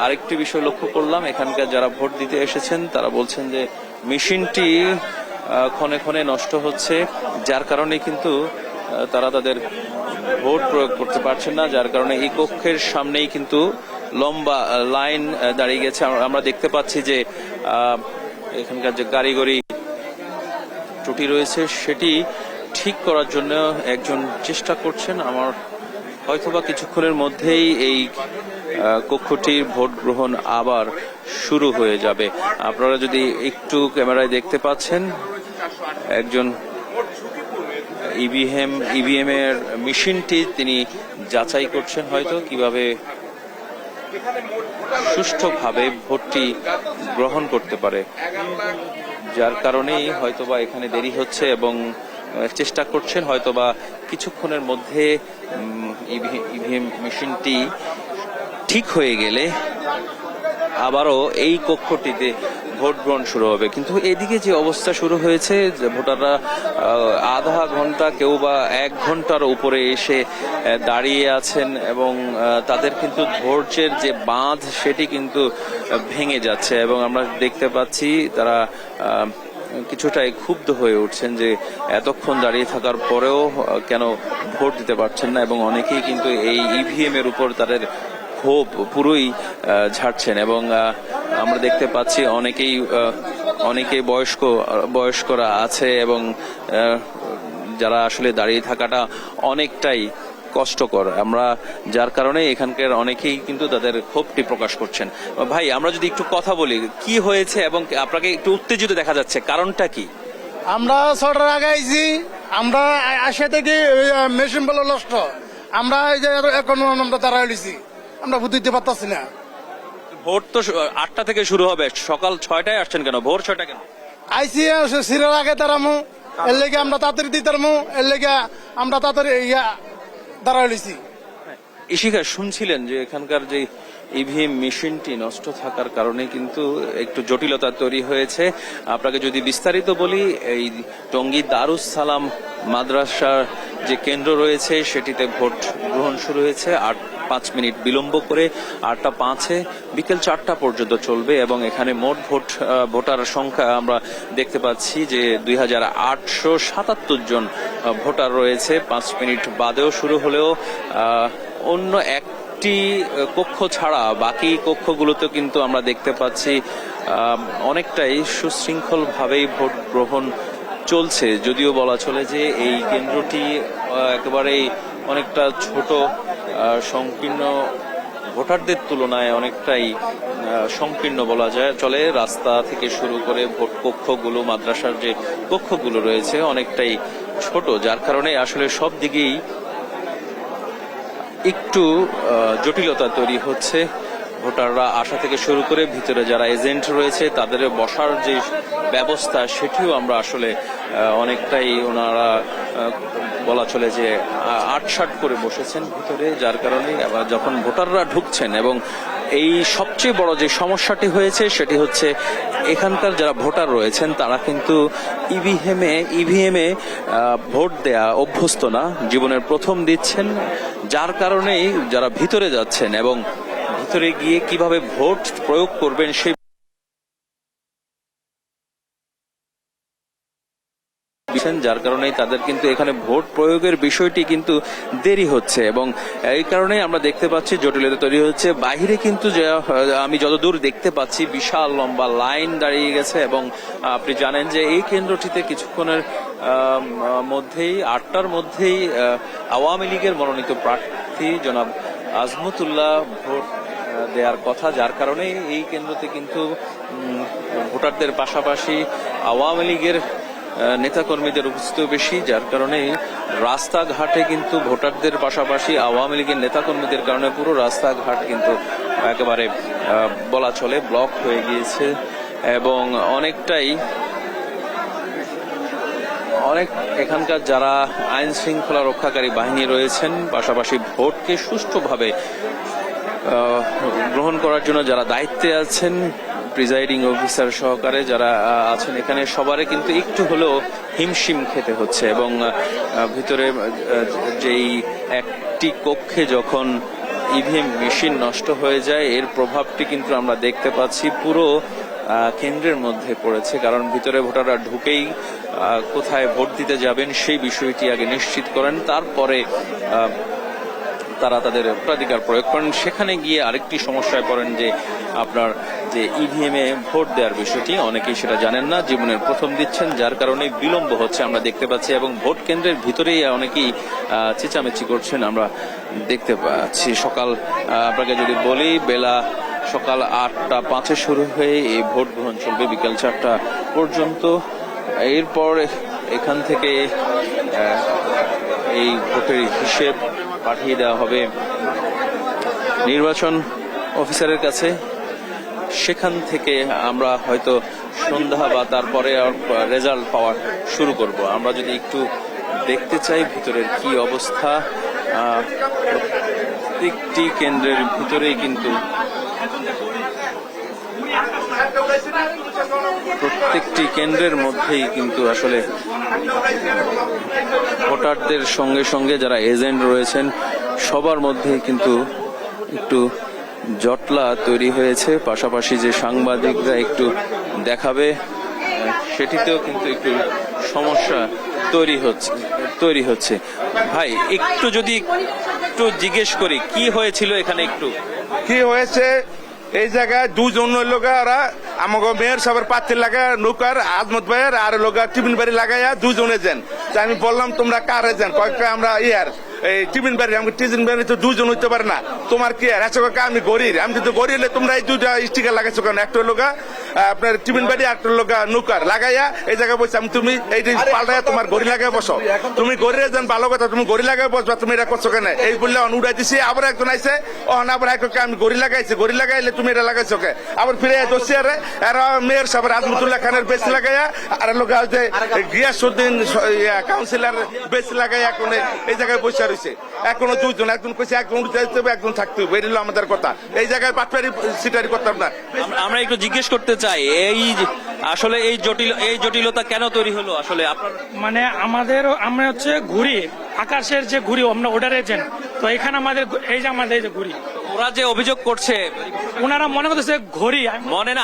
আরেকটি বিষয় লক্ষ্য করলাম, এখানকার যারা ভোট দিতে এসেছেন তারা বলছেন যে মেশিনটি ক্ষণে ক্ষণে নষ্ট হচ্ছে, যার কারণে কিন্তু তারা তাদের ভোট প্রয়োগ করতে পারছেন না, যার কারণে এই কক্ষের সামনেই কিন্তু লম্বা লাইন দাঁড়িয়ে গেছে। আমরা দেখতে পাচ্ছি যে এখানকার যে কারিগরি ত্রুটি রয়েছে সেটি ঠিক করার জন্য একজন চেষ্টা করছেন। আমার হয়তোবা কিছুক্ষণের মধ্যেই এই কক্ষটির ভোট গ্রহণ আবার শুরু হয়ে যাবে। আপনারা যদি একটু ক্যামেরায় দেখতে পাচ্ছেন, একজন ইভিএম এর মেশিনটি তিনি যাচাই করছেন হয়তো কিভাবে সুষ্ঠুভাবে ভোটটি গ্রহণ করতে পারে, যার কারণেই হয়তোবা এখানে দেরি হচ্ছে এবং চেষ্টা করছেন হয়তোবা কিছুক্ষণের মধ্যে ইভিএম মেশিনটি ঠিক হয়ে গেলে আবারও এই কক্ষটিতে ভোট গ্রহণ শুরু হবে। কিন্তু এদিকে যে অবস্থা শুরু হয়েছে, ভোটাররা আধা ঘন্টা কেউ বা 1 ঘন্টার উপরে এসে দাঁড়িয়ে আছেন এবং তাদের কিন্তু ধৈর্যের যে বাঁধ সেটি কিন্তু ভেঙে যাচ্ছে এবং আমরা দেখতে পাচ্ছি তারা কিছুটাই ক্ষুব্ধ হয়ে উঠছেন যে এতক্ষণ দাঁড়িয়ে থাকার পরেও কেন ভোট দিতে পারছেন না, এবং অনেকেই কিন্তু এই ইভিএম এর উপর তাদের ক্ষোভ পুরোই ঝাড়ছেন এবং আমরা দেখতে পাচ্ছি অনেকেই বয়স্করা আছে এবং যারা আসলে দাঁড়িয়ে থাকাটা অনেকটাই কষ্টকর, আমরা যার কারণে এখানকার অনেকেই কিন্তু তাদের ক্ষোভটি প্রকাশ করছেন। ভাই, আমরা যদি একটু কথা বলি, কি হয়েছে এবং আপনাকে একটু উত্তেজিত দেখা যাচ্ছে, কারণটা কি? আমরা 6টার আগে আইছি, আমরা আসে থেকে মেশিন বলে নষ্ট, আমরা এই যে এখন আমরা দাঁড়াই লইছি, আমরা ভোট দিতে পারতাছি না। ভোট তো 8টা থেকে শুরু হবে, সকাল 6টায় আসছেন কেন, ভোর 6টা কেন? আইসি সিরের আগে দাঁড়ামো, এর লেগে আমরা তাড়াতাড়ি দিতামো, এর লেগে আমরা তাড়াতাড়ি দাঁড়াই লইছি। ইশিকা, শুনছিলেন যে এখানকার যে ইভিএম মেশিনটি নষ্ট থাকার কারণে কিন্তু একটু জটিলতা তৈরি হয়েছে। আপনাকে যদি বিস্তারিত বলি, এই টঙ্গী দারুস সালাম মাদ্রাসার যে কেন্দ্র রয়েছে সেটিতে ভোট গ্রহণ শুরু হয়েছে 5 মিনিট বিলম্ব করে 8টা 5-এ বিকেল 4টা পর্যন্ত চলবে এবং এখানে মোট ভোটার সংখ্যা আমরা দেখতে পাচ্ছি যে 2877 জন ভোটার রয়েছে। 5 মিনিট বাদেও শুরু হলেও অন্য একটি কক্ষ ছাড়া বাকি কক্ষগুলোতে কিন্তু আমরা দেখতে পাচ্ছি অনেকটাই সুশৃঙ্খল ভাবেই ভোট গ্রহণ চলছে, যদিও বলা চলে যে এই কেন্দ্রটি একেবারেই অনেকটা ছোট, সংকীর্ণ, ভোটারদের তুলনায় অনেকটাই সংকীর্ণ বলা যায় চলে। রাস্তা থেকে শুরু করে ভোট কক্ষগুলো, মাদ্রাসার যে কক্ষগুলো রয়েছে অনেকটাই ছোট, যার কারণে আসলে সব দিকেই একটু জটিলতা তৈরি হচ্ছে। ভোটাররা আসা থেকে শুরু করে ভিতরে যারা এজেন্ট রয়েছে তাদের বসার যে ব্যবস্থা সেটিও আমরা আসলে অনেকটাই ওনারা বলা চলে যে 8-60 করে বসেছেন ভিতরে, যার কারণে যখন ভোটাররা ঢুকছেন এবং এই সবচেয়ে বড় যে সমস্যাটি হয়েছে সেটি হচ্ছে এখানকার যারা ভোটার রয়েছেন তারা কিন্তু ইভিএমে ভোট দেয়া অভ্যস্ত না, জীবনের প্রথম দিচ্ছেন, যার কারণেই যারা ভিতরে যাচ্ছেন এবং ভিতরে গিয়ে কিভাবে ভোট প্রয়োগ করবেন সেই যার কারণেই তাদের কিন্তু এখানে ভোট প্রয়োগের বিষয়টি কিন্তু দেরি হচ্ছে এবং এই কারণে আমরা দেখতে পাচ্ছি জটিলতা তৈরি হচ্ছে। বাইরে কিন্তু আমি যতদূর দেখতে পাচ্ছি বিশাল লম্বা লাইন দাঁড়িয়ে গেছে এবং আপনি জানেন যে এই কেন্দ্রটিতে কিছুক্ষণের মধ্যেই 8টার মধ্যেই আওয়ামী লীগের মনোনীত প্রার্থী জনাব আজমতুল্লাহ ভোট দেওয়ার কথা, যার কারণে এই কেন্দ্রতে কিন্তু ভোটারদের পাশাপাশি আওয়ামী লীগের নেতাকর্মীদের উপস্থিতি বেশি, যার কারণে রাস্তাঘাটে কিন্তু ভোটারদের পাশাপাশি আওয়ামী লীগের নেতাকর্মীদের কারণে পুরো রাস্তাঘাট কিন্তু একেবারে বলা চলে ব্লক হয়ে গিয়েছে এবং এখানকার যারা আইন শৃঙ্খলা রক্ষাকারী বাহিনী রয়েছেন, পাশাপাশি ভোটকে সুষ্ঠুভাবে গ্রহণ করার জন্য যারা দায়িত্বে আছেন, প্রিজাইডিং অফিসার সহকারে যারা আছেন, এখানে সবারই কিন্তু একটু হলেও হিমশিম খেতে হচ্ছে এবং ভিতরে যেই একটি কক্ষে যখন ইভিএম মেশিন নষ্ট হয়ে যায় এর প্রভাবটি কিন্তু আমরা দেখতে পাচ্ছি পুরো কেন্দ্রের মধ্যে পড়েছে, কারণ ভিতরে ভোটাররা ঢুকেই কোথায় ভোট দিতে যাবেন সেই বিষয়টি আগে নিশ্চিত করেন, তারপরে তারা তাদের ভোটাধিকার প্রয়োগ করেন। সেখানে গিয়ে আরেকটি সমস্যায় পড়েন যে আপনার যে ইভিএমে ভোট দেওয়ার বিষয়টি অনেকেই সেটা জানেন না, জীবনের প্রথম দিচ্ছেন, যার কারণে বিলম্ব হচ্ছে আমরা দেখতে পাচ্ছি এবং ভোট কেন্দ্রের ভিতরেই অনেকেই চেঁচামেচি করছেন আমরা দেখতে পাচ্ছি। সকাল আপনাকে যদি বলি বেলা সকাল 8:05 শুরু হয়ে এই ভোট গ্রহণ চলবে বিকেল 4টা পর্যন্ত। এরপর এখান থেকে এই ভোটের হিসেব পাঠিয়ে দেওয়া হবে নির্বাচন অফিসারের কাছে। সেখান থেকে আমরা হয়তো সন্ধ্যা বা তারপরে রেজাল্ট পাওয়া শুরু করব। আমরা যদি একটু দেখতে চাই ভিতরের কি অবস্থা, প্রত্যেকটি কেন্দ্রের ভিতরেই কিন্তু প্রত্যেকটি কেন্দ্রের মধ্যেই কিন্তু আসলে ভোটারদের সঙ্গে সঙ্গে যারা এজেন্ট রয়েছেন সবার মধ্যেই কিন্তু একটু জটলা তৈরি হয়েছে। পাশাপাশি যে সাংবাদিকরা একটু দেখাবে সেটিতেও কিন্তু একটু সমস্যা তৈরি হচ্ছে। ভাই একটু যদি একটু জিজ্ঞেস করি কি হয়েছিল এখানে, একটু কি হয়েছে এই জায়গায় দুজন লোক ওরা আমাকে মেয়র সাহেবের প্রার্থী লাগা নৌকার আজমত ভাইয়ের আর লোক টিফিন বাড়ি লাগাইয়া দুজন এজেন্ট। আমি বললাম তোমরা কার এজেন্ট? কয়েকটা আমরা এই টিফিন বাড়ি, আমি টিফিন বাড়ি তো দুজন হইতে পারে না, তোমার কি আর আছে? আমি গরিব, আমি কিন্তু গরিব হলে তোমরা এই দুইটা স্টিকার লাগাইছো কেন? একটা লোক আপনার টিফিন বাড়ি, একটা লোক নৌকার লাগাইয়া এই জায়গায় বসে আমি তুমি এই পাল্টাইয়া তোমার গড়ি লাগাই বসো। তুমি গড়ি এজেন্ট ভালো কথা, তুমি গড়ি লাগাই বসবা, তুমি এটা করছো কেন? এই বললে উড়াই দিছি। আবার একজন আইসে আবার আমি গড়ি লাগাইছি, গড়ি লাগাইলে তুমি এটা লাগাইছো কে? আবার ফিরে দোষী এরা মেয়র সাহেব আজমতুল্লাহ খানের বেশ লাগাইয়া আর লোক হচ্ছে গিয়াসউদ্দিন কাউন্সিলর বেশ লাগাইয়া এখন এই জায়গায় বসে রয়েছে। এখনো দুজন, একজন কইছে একজন উঠতে হবে, একজন থাকতে হবে। এটা হলো আমাদের কথা। এই জায়গায় পাটপারি সিটারি করতাম না। আমরা একটু জিজ্ঞেস করতে চাই এই আসলে এই জটিলতা কেন তৈরি হলো আসলে আপনার? মানে আমরা হচ্ছে ঘুরি, আকাশের যে ঘুরি আমরা ওটার এজেন্ট, তো এখানে আমাদের এই যে আমাদের এই যে ঘুরি, ওরা যে অভিযোগ করছে ওনারা মনে করতেছে ঘড়ি মনে না।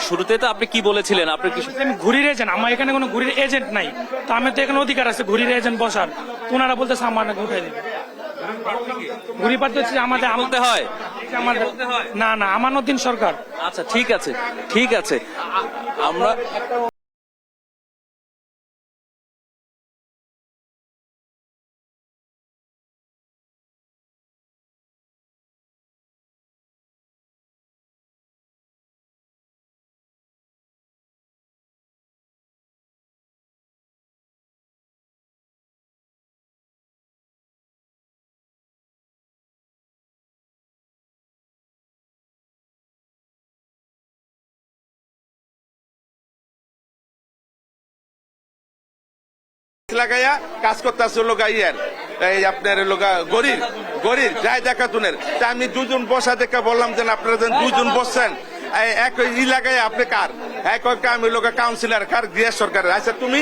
শুরুতে তো আপনি কি বলেছিলেন? আপনি কি আমি ঘুরির এজেন্ট, আমার এখানে কোনো ঘুরির এজেন্ট নাই, তো আমি তো এখানে অধিকার আছে ঘুরির এজেন্ট বসার। ওনারা বলতেছে আমার উঠাই দেবে ঘুরি পাতে হচ্ছে আমাদের বলতে হয় আমাদের না আমানুদ্দিন সরকার। আচ্ছা ঠিক আছে আমরা লাগাইয়া কাজ করতে আসছে লোক এই আপনার লোক গরিব যাই দেখা তুনের। আমি দুজন বসা দেখা বললাম যে আপনারা দুজন বসছেন এক লাগাই আপনি কার? আমি লোক কাউন্সিলর কার? গৃহ সরকারের। আচ্ছা তুমি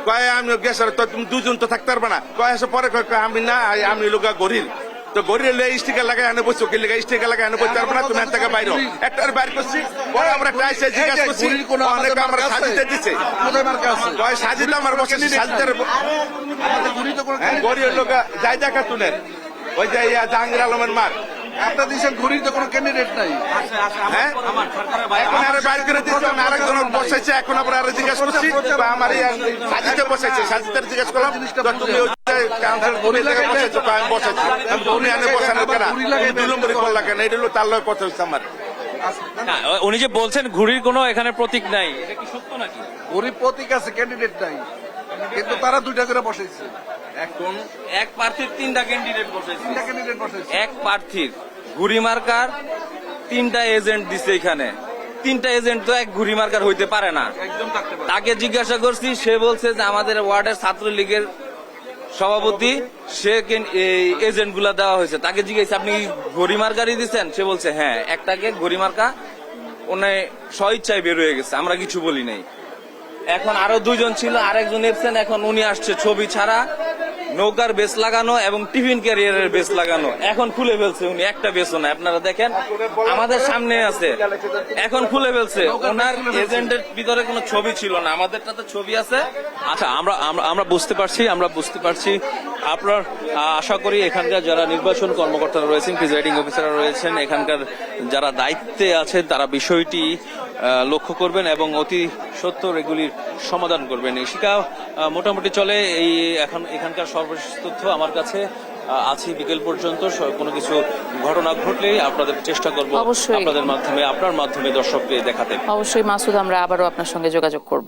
কয় আমি গ্যাস, তুমি দুজন তো থাকতে পারবে না। কয় আসে পরে আমি না, আমি লোক গরিব। তো গরিব স্টিকার লাগাই আনে বসছো, কি লেগে স্টিকার লাগাই আনে বসতে পারবে না? তুমি থেকে বাইরে একটার বাইর করছি, পরে আমরা একটা আইসে জিজ্ঞাসা করছি, অনেক আমরা সাজিতে দিচ্ছে, সাজিতে আমার বসেছি সাজিতে গরিব লোক যাই দেখা তুলেন ওই যে জাহাঙ্গীর আলমের মার আপনার দিচ্ছেন ঘুরির তো কোনো ক্যান্ডিডেট নাই। হ্যাঁ এখন আরে বাইর করে দিচ্ছে, আরেকজন বসাইছে। এখন আবার আরো জিজ্ঞাসা করছি, আমার সাজিতে বসাইছে, সাজিতে জিজ্ঞাসা করলাম তুমি উনি যে বলছেন ঘুড়ির কোনো এখানে প্রতীক নাই, এটা কি সত্য নাকি? ঘুড়ির প্রতীক আছে, ক্যান্ডিডেট নাই, কিন্তু তারা দুইটা করে বসাইছে। এখন এক প্রার্থীর তিনটা ক্যান্ডিডেট বসাইছে, এক প্রার্থীর ঘুড়ি মার্কার তিনটা এজেন্ট দিছে। এখানে তিনটা এজেন্ট তো এক ঘুড়ি মার্কার হইতে পারে না। তাকে জিজ্ঞাসা করছি, সে বলছে যে আমাদের ওয়ার্ডের ছাত্রলীগের সভাপতি, সে এজেন্ট গুলা দেওয়া হয়েছে। তাকে জিজ্ঞেস আপনি ঘড়ি মার্কারই দিচ্ছেন? সে বলছে হ্যাঁ, একটাকে ঘড়ি মার্কা উনি স্বইচ্ছায় বের হয়ে গেছে, আমরা কিছু বলি নাই। এখন আরো দুইজন ছিল, আরেকজন এসছেন, এখন উনি আসছে ছবি ছাড়া, নৌকার বেস লাগানো এবং টিফিন ক্যারিয়ারের বেস লাগানো। এখন খুলে ফেলছে উনি, একটা বেসও না, আপনারা দেখেন আমাদের সামনে আছে, এখন খুলে ফেলছে। ওনার এজেন্টের ভিতরে কোনো ছবি ছিল না, আমাদেরটাতে ছবি আছে। আচ্ছা আমরা বুঝতে পারছি আপনার আশা করি এখানকার যারা নির্বাচন কর্মকর্তারা রয়েছেন, প্রিজাইডিং অফিসাররা রয়েছেন, এখানকার যারা দায়িত্বে আছেন তারা বিষয়টি লক্ষ্য করবেন এবং অতি সত্বর এগুলির সমাধান করবেন। শিকা মোটামুটি চলে। এই এখানকার সর্বশেষ তথ্য আমার কাছে আছি বিকেল পর্যন্ত। কোনো কিছু ঘটনা ঘটলেই আপনাদের চেষ্টা করব অবশ্যই। আপনার মাধ্যমে দর্শককে দেখাতে। অবশ্যই মাসুদ, আমরা আবারও আপনার সঙ্গে যোগাযোগ করব।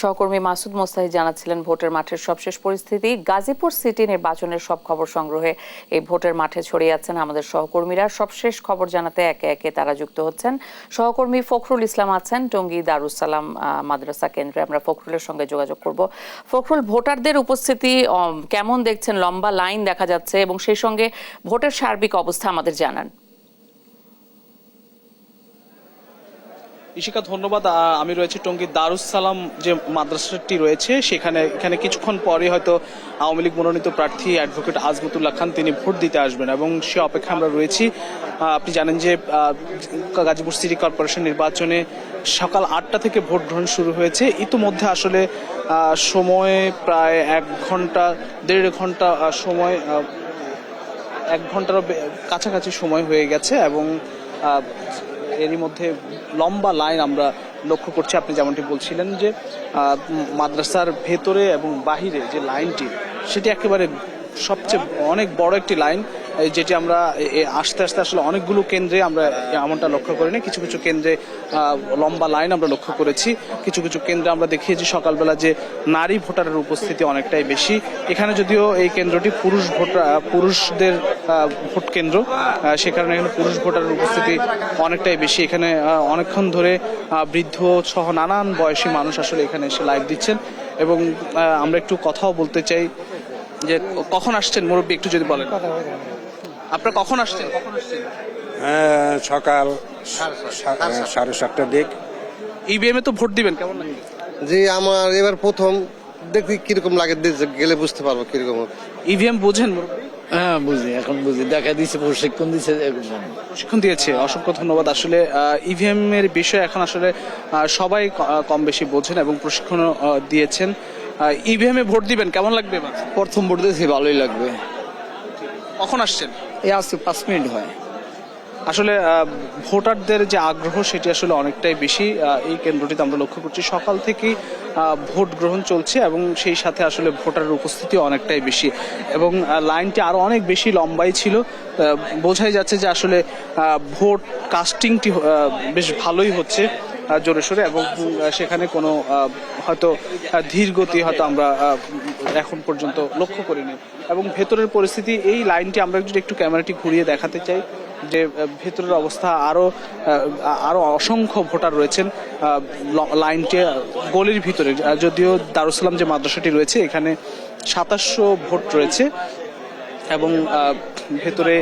সহকর্মী মাসুদ মোস্তাহিদ জানাচ্ছিলেন ভোটের মাঠের সবশেষ পরিস্থিতি। গাজীপুর সিটি নির্বাচনের সব খবর সংগ্রহে এই ভোটের মাঠে ছড়িয়ে আছেন আমাদের সহকর্মীরা। সবশেষ খবর জানাতে একে একে তারা যুক্ত হচ্ছেন। সহকর্মী ফখরুল ইসলাম আছেন টঙ্গী দারুসালাম মাদ্রাসা কেন্দ্রে। আমরা ফখরুলের সঙ্গে যোগাযোগ করব। ফখরুল, ভোটারদের উপস্থিতি কেমন দেখছেন? লম্বা লাইন দেখা যাচ্ছে এবং সেই সঙ্গে ভোটের সার্বিক অবস্থা আমাদের জানান। ইশিকা, ধন্যবাদ। আমি রয়েছে টঙ্গী দারুসালাম যে মাদ্রাসাটি রয়েছে এখানে কিছুক্ষণ পরে হয়তো আওয়ামী লীগ মনোনীত প্রার্থী অ্যাডভোকেট আজমতুল্লাহ খান তিনি ভোট দিতে আসবেন এবং সে অপেক্ষা আমরা রয়েছি। আপনি জানেন যে গাজীপুর সিটি কর্পোরেশন নির্বাচনে সকাল 8টা থেকে ভোট গ্রহণ শুরু হয়েছে। ইতিমধ্যে আসলে সময় প্রায় 1 ঘন্টা 1.5 ঘন্টা সময়, 1 ঘন্টারও কাছাকাছি সময় হয়ে গেছে এবং এরই মধ্যে লম্বা লাইন আমরা লক্ষ্য করছি। আপনি যেমনটি বলছিলেন যে মাদ্রাসার ভেতরে এবং বাহিরে যে লাইনটি সেটি একেবারে সবচেয়ে অনেক বড় একটি লাইন, যেটি আমরা আস্তে আস্তে আসলে অনেকগুলো কেন্দ্রে আমরা এমনটা লক্ষ্য করি না। কিছু কিছু কেন্দ্রে লম্বা লাইন আমরা লক্ষ্য করেছি। কিছু কিছু কেন্দ্রে আমরা দেখিয়েছি সকালবেলা যে নারী ভোটারের উপস্থিতি অনেকটাই বেশি। এখানে যদিও এই কেন্দ্রটি পুরুষদের ভোট কেন্দ্র, সে কারণে এখানে পুরুষ ভোটারের উপস্থিতি অনেকটাই বেশি। এখানে অনেকক্ষণ ধরে বৃদ্ধ সহ নানান বয়সী মানুষ আসলে এখানে এসে লাইভ দিচ্ছেন এবং আমরা একটু কথাও বলতে চাই যে কখন আসছেন মুরব্বী, একটু যদি বলেন আপনারা কখন আসছেন? সকাল 7:30 দিক। ইভিএম এ তো ভোট দিবেন, কেমন লাগে? জি, আমার এবার প্রথম, দেখি কিরকম লাগে, গেলে বুঝতে পারবো কিরকম। ইভিএম বোঝেন মুরব্বী? হ্যাঁ বুঝি, এখন বুঝি, দেখা দিয়েছে, প্রশিক্ষণ দিয়েছে। অসংখ্য ধন্যবাদ। আসলে ইভিএম এর বিষয়ে এখন আসলে সবাই কম বেশি বোঝেন এবং প্রশিক্ষণ দিয়েছেন। ইভিএম এ ভোট দিবেন, কেমন লাগবে? প্রথম ভোট দিয়েছি, ভালোই লাগবে। কখন আসছেন? এই আসছে 5 মিনিট হয়। আসলে ভোটারদের যে আগ্রহ সেটি আসলে অনেকটাই বেশি। এই কেন্দ্রটিতে আমরা লক্ষ্য করছি সকাল থেকেই ভোট গ্রহণ চলছে এবং সেই সাথে আসলে ভোটারের উপস্থিতি অনেকটাই বেশি এবং লাইনটি আরো অনেক বেশি লম্বাই ছিল। বোঝাই যাচ্ছে যে আসলে ভোট কাস্টিংটি বেশ ভালোই হচ্ছে জোরে সোরে এবং সেখানে কোনো হয়তো ধীর গতি হয়তো আমরা এখন পর্যন্ত লক্ষ্য করিনি। এবং ভেতরের পরিস্থিতি, এই লাইনটি আমরা যদি একটু ক্যামেরাটি ঘুরিয়ে দেখাতে চাই যে ভেতরের অবস্থা আরো অসংখ্য ভোটার রয়েছেন লাইনটি গলির ভিতরে। যদিও দারুসালাম যে মাদ্রাসাটি রয়েছে এখানে 2700 ভোট রয়েছে এবং ভেতরে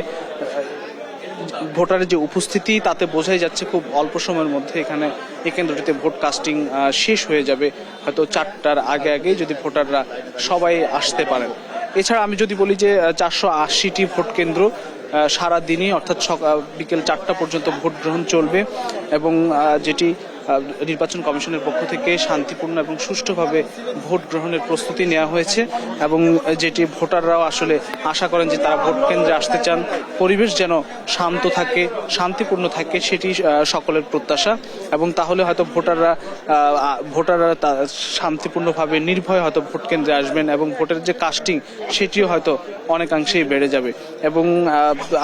ভোটারের যে উপস্থিতি তাতে বোঝাই যাচ্ছে খুব অল্প সময়ের মধ্যে এখানে এই কেন্দ্রটিতে ভোট কাস্টিং শেষ হয়ে যাবে, হয়তো 4টার আগে যদি ভোটাররা সবাই আসতে পারেন। এছাড়া আমি যদি বলি যে 480টি ভোট কেন্দ্র সারা দিনই অর্থাৎ বিকেল 4টা পর্যন্ত ভোট গ্রহণ চলবে এবং যেটি নির্বাচন কমিশনের পক্ষ থেকে শান্তিপূর্ণ এবং সুষ্ঠুভাবে ভোট গ্রহণের প্রস্তুতি নেওয়া হয়েছে এবং যেটি ভোটাররাও আসলে আশা করেন যে তারা ভোট কেন্দ্রে আসতে চান, পরিবেশ যেন শান্ত থাকে, শান্তিপূর্ণ থাকে, সেটি সকলের প্রত্যাশা এবং তাহলে হয়তো ভোটাররা শান্তিপূর্ণভাবে নির্ভয়ে হয়তো ভোট কেন্দ্রে আসবেন এবং ভোটের যে কাস্টিং সেটিও হয়তো অনেকাংশেই বেড়ে যাবে। এবং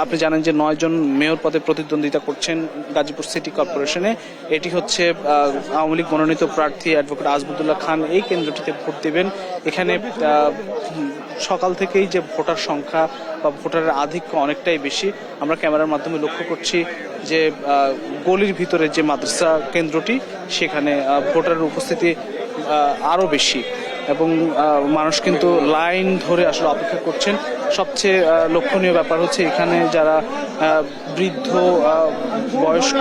আপনি জানেন যে 9 জন মেয়র পদে প্রতিদ্বন্দ্বিতা করছেন গাজীপুর সিটি কর্পোরেশনে। এটি হচ্ছে আওয়ামী লীগ মনোনীত প্রার্থী অ্যাডভোকেট আজমতুল্লাহ খান এই কেন্দ্রটিতে ভোট দেবেন। এখানে সকাল থেকেই যে ভোটার সংখ্যা বা ভোটারের আধিক্য অনেকটাই বেশি। আমরা ক্যামেরার মাধ্যমে লক্ষ্য করছি যে গলির ভিতরে যে মাদ্রাসা কেন্দ্রটি সেখানে ভোটারের উপস্থিতি আরো বেশি এবং মানুষ কিন্তু লাইন ধরে আসলে অপেক্ষা করছেন। সবচেয়ে লক্ষণীয় ব্যাপার হচ্ছে এখানে যারা বৃদ্ধ বয়স্ক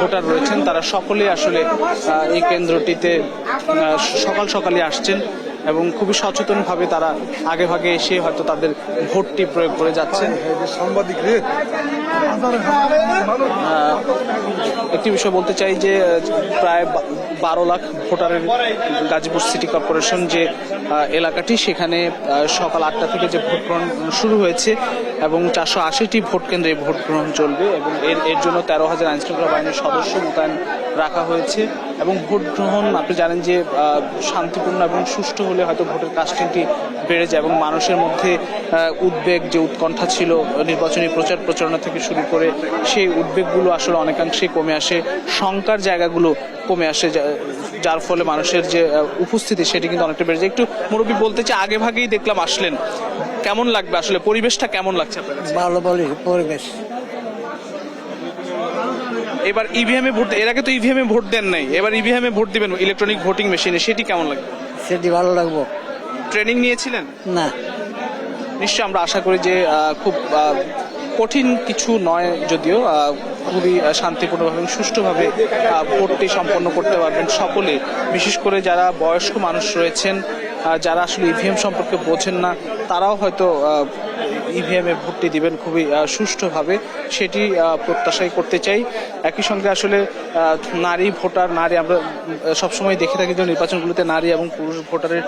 ভোটার রয়েছেন তারা সকলেই আসলে এই কেন্দ্রটিতে সকালে আসছেন এবং খুবই সচেতনভাবে তারা আগে ভাগে এসে হয়তো তাদের ভোটটি প্রয়োগ করে যাচ্ছেন। একটি বিষয় বলতে চাই যে প্রায় 12 লাখ ভোটারের গাজীপুর সিটি কর্পোরেশন যে এলাকাটি সেখানে সকাল 8টা থেকে যে ভোট গ্রহণ শুরু হয়েছে এবং 480টি ভোট কেন্দ্রে ভোট গ্রহণ চলবে এবং এর জন্য 13,000 আইনশৃঙ্খলা বাহিনীর সদস্য মোতায়েন রাখা হয়েছে। এবং ভোট গ্রহণ আপনি জানেন যে শান্তিপূর্ণ এবং সুষ্ঠু হলে হয়তো ভোটের কাস্টিংটি বেড়ে যায় এবং মানুষের মধ্যে উদ্বেগ যে উৎকণ্ঠা ছিল নির্বাচনী প্রচার প্রচারণা থেকে শুরু করে সেই উদ্বেগগুলো আসলে অনেকাংশেই কমে আসে, শঙ্কার জায়গাগুলো কমে আসে, যার ফলে মানুষের যে উপস্থিতি সেটি কিন্তু অনেকটা বেড়ে যায়। একটু মুরব্বী বলতে চাই, আগে ভাগেই দেখলাম আসলেন, কেমন লাগবে আসলে, পরিবেশটা কেমন লাগছে আপনার কাছে? ভালো পরিবেশ। এবার ইভিএম এ ভোট, এর আগে তো ইভিএম এ ভোট দেন নাই, এবার ইভিএম এ ভোট দিবেন ইলেকট্রনিক ভোটিং মেশিনে, সেটি কেমন লাগবে? সেটি ভালো লাগবো। ট্রেনিং নিয়েছিলেন? না। নিশ্চয়ই আমরা আশা করি যে খুব কঠিন কিছু নয়, যদিও খুবই শান্তিপূর্ণভাবে এবং সুষ্ঠুভাবে ভোটটি সম্পন্ন করতে পারবেন সকলে, বিশেষ করে যারা বয়স্ক মানুষ রয়েছেন, যারা আসলে ইভিএম সম্পর্কে বোঝেন না, তারাও হয়তো ইভিএম এ ভোটটি দিবেন খুবই সুষ্ঠুভাবে, সেটি প্রত্যাশাই করতে চাই। একই সঙ্গে আসলে নারী ভোটার, নারী আমরা সবসময় দেখে থাকি যে নির্বাচনগুলোতে নারী এবং পুরুষ ভোটারের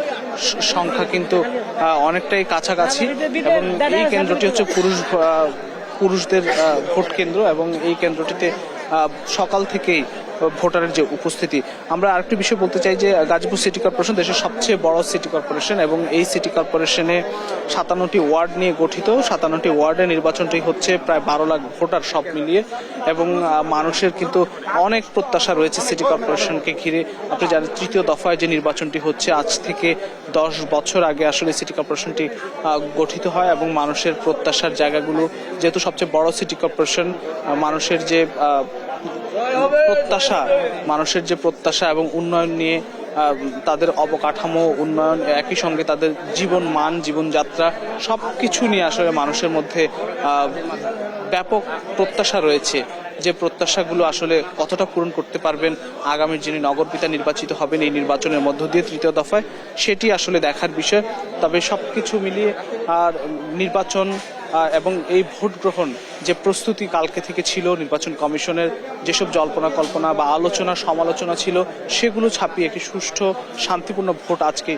সংখ্যা কিন্তু অনেকটাই কাছাকাছি এবং এই কেন্দ্রটি হচ্ছে পুরুষদের ভোট কেন্দ্র এবং এই কেন্দ্রটিতে সকাল থেকেই ভোটারের যে উপস্থিতি। আমরা আরেকটি বিষয় বলতে চাই যে গাজীপুর সিটি কর্পোরেশন দেশের সবচেয়ে বড় সিটি কর্পোরেশন এবং এই সিটি কর্পোরেশনে 57টি ওয়ার্ড নিয়ে গঠিত। 57টি ওয়ার্ডে নির্বাচনটি হচ্ছে প্রায় 12 লাখ ভোটার সব মিলিয়ে এবং মানুষের কিন্তু অনেক প্রত্যাশা রয়েছে সিটি কর্পোরেশনকে ঘিরে। আপনি জানেন তৃতীয় দফায় যে নির্বাচনটি হচ্ছে, আজ থেকে 10 বছর আগে আসলে সিটি কর্পোরেশনটি গঠিত হয় এবং মানুষের প্রত্যাশার জায়গাগুলো, যেহেতু সবচেয়ে বড় সিটি কর্পোরেশন, মানুষের যে প্রত্যাশা এবং উন্নয়ন নিয়ে তাদের অবকাঠামো উন্নয়ন, একই সঙ্গে তাদের জীবন মান, জীবনযাত্রা সবকিছু নিয়ে আসলে মানুষের মধ্যে ব্যাপক প্রত্যাশা রয়েছে। যে প্রত্যাশাগুলো আসলে কতটা পূরণ করতে পারবেন আগামী যিনি নগরপিতা নির্বাচিত হবেন এই নির্বাচনের মধ্য দিয়ে তৃতীয় দফায়, সেটি আসলে দেখার বিষয়। তবে সবকিছু মিলিয়ে আর নির্বাচন এবং এই ভোট গ্রহণ যে প্রস্তুতি কালকে থেকে ছিল, নির্বাচন কমিশনের যেসব জল্পনা কল্পনা বা আলোচনা সমালোচনা ছিল সেগুলো ছাপিয়ে একটি সুষ্ঠু শান্তিপূর্ণ ভোট আজকে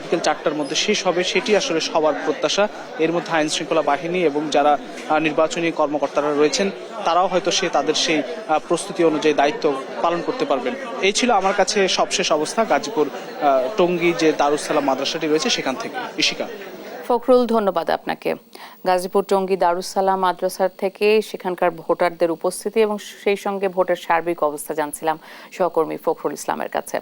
বিকেল 4টার মধ্যে শেষ হবে, সেটি আসলে সবার প্রত্যাশা। এর মধ্যে আইন শৃঙ্খলা বাহিনী এবং যারা নির্বাচনী কর্মকর্তারা রয়েছেন তারাও হয়তো তাদের সেই প্রস্তুতি অনুযায়ী দায়িত্ব পালন করতে পারবেন। এই ছিল আমার কাছে সবশেষ অবস্থা গাজীপুর টঙ্গী যে দারুস সালাম মাদ্রাসাটি রয়েছে সেখান থেকে। ইশিকা। ফখরুল, ধন্যবাদ আপনাকে। গাজীপুর টঙ্গী দারুস সালাম মাদ্রাসার থেকে সেখানকার ভোটারদের উপস্থিতি এবং সেই সঙ্গে ভোটের সার্বিক অবস্থা জানছিলাম সহকর্মী ফখরুল ইসলামের কাছে।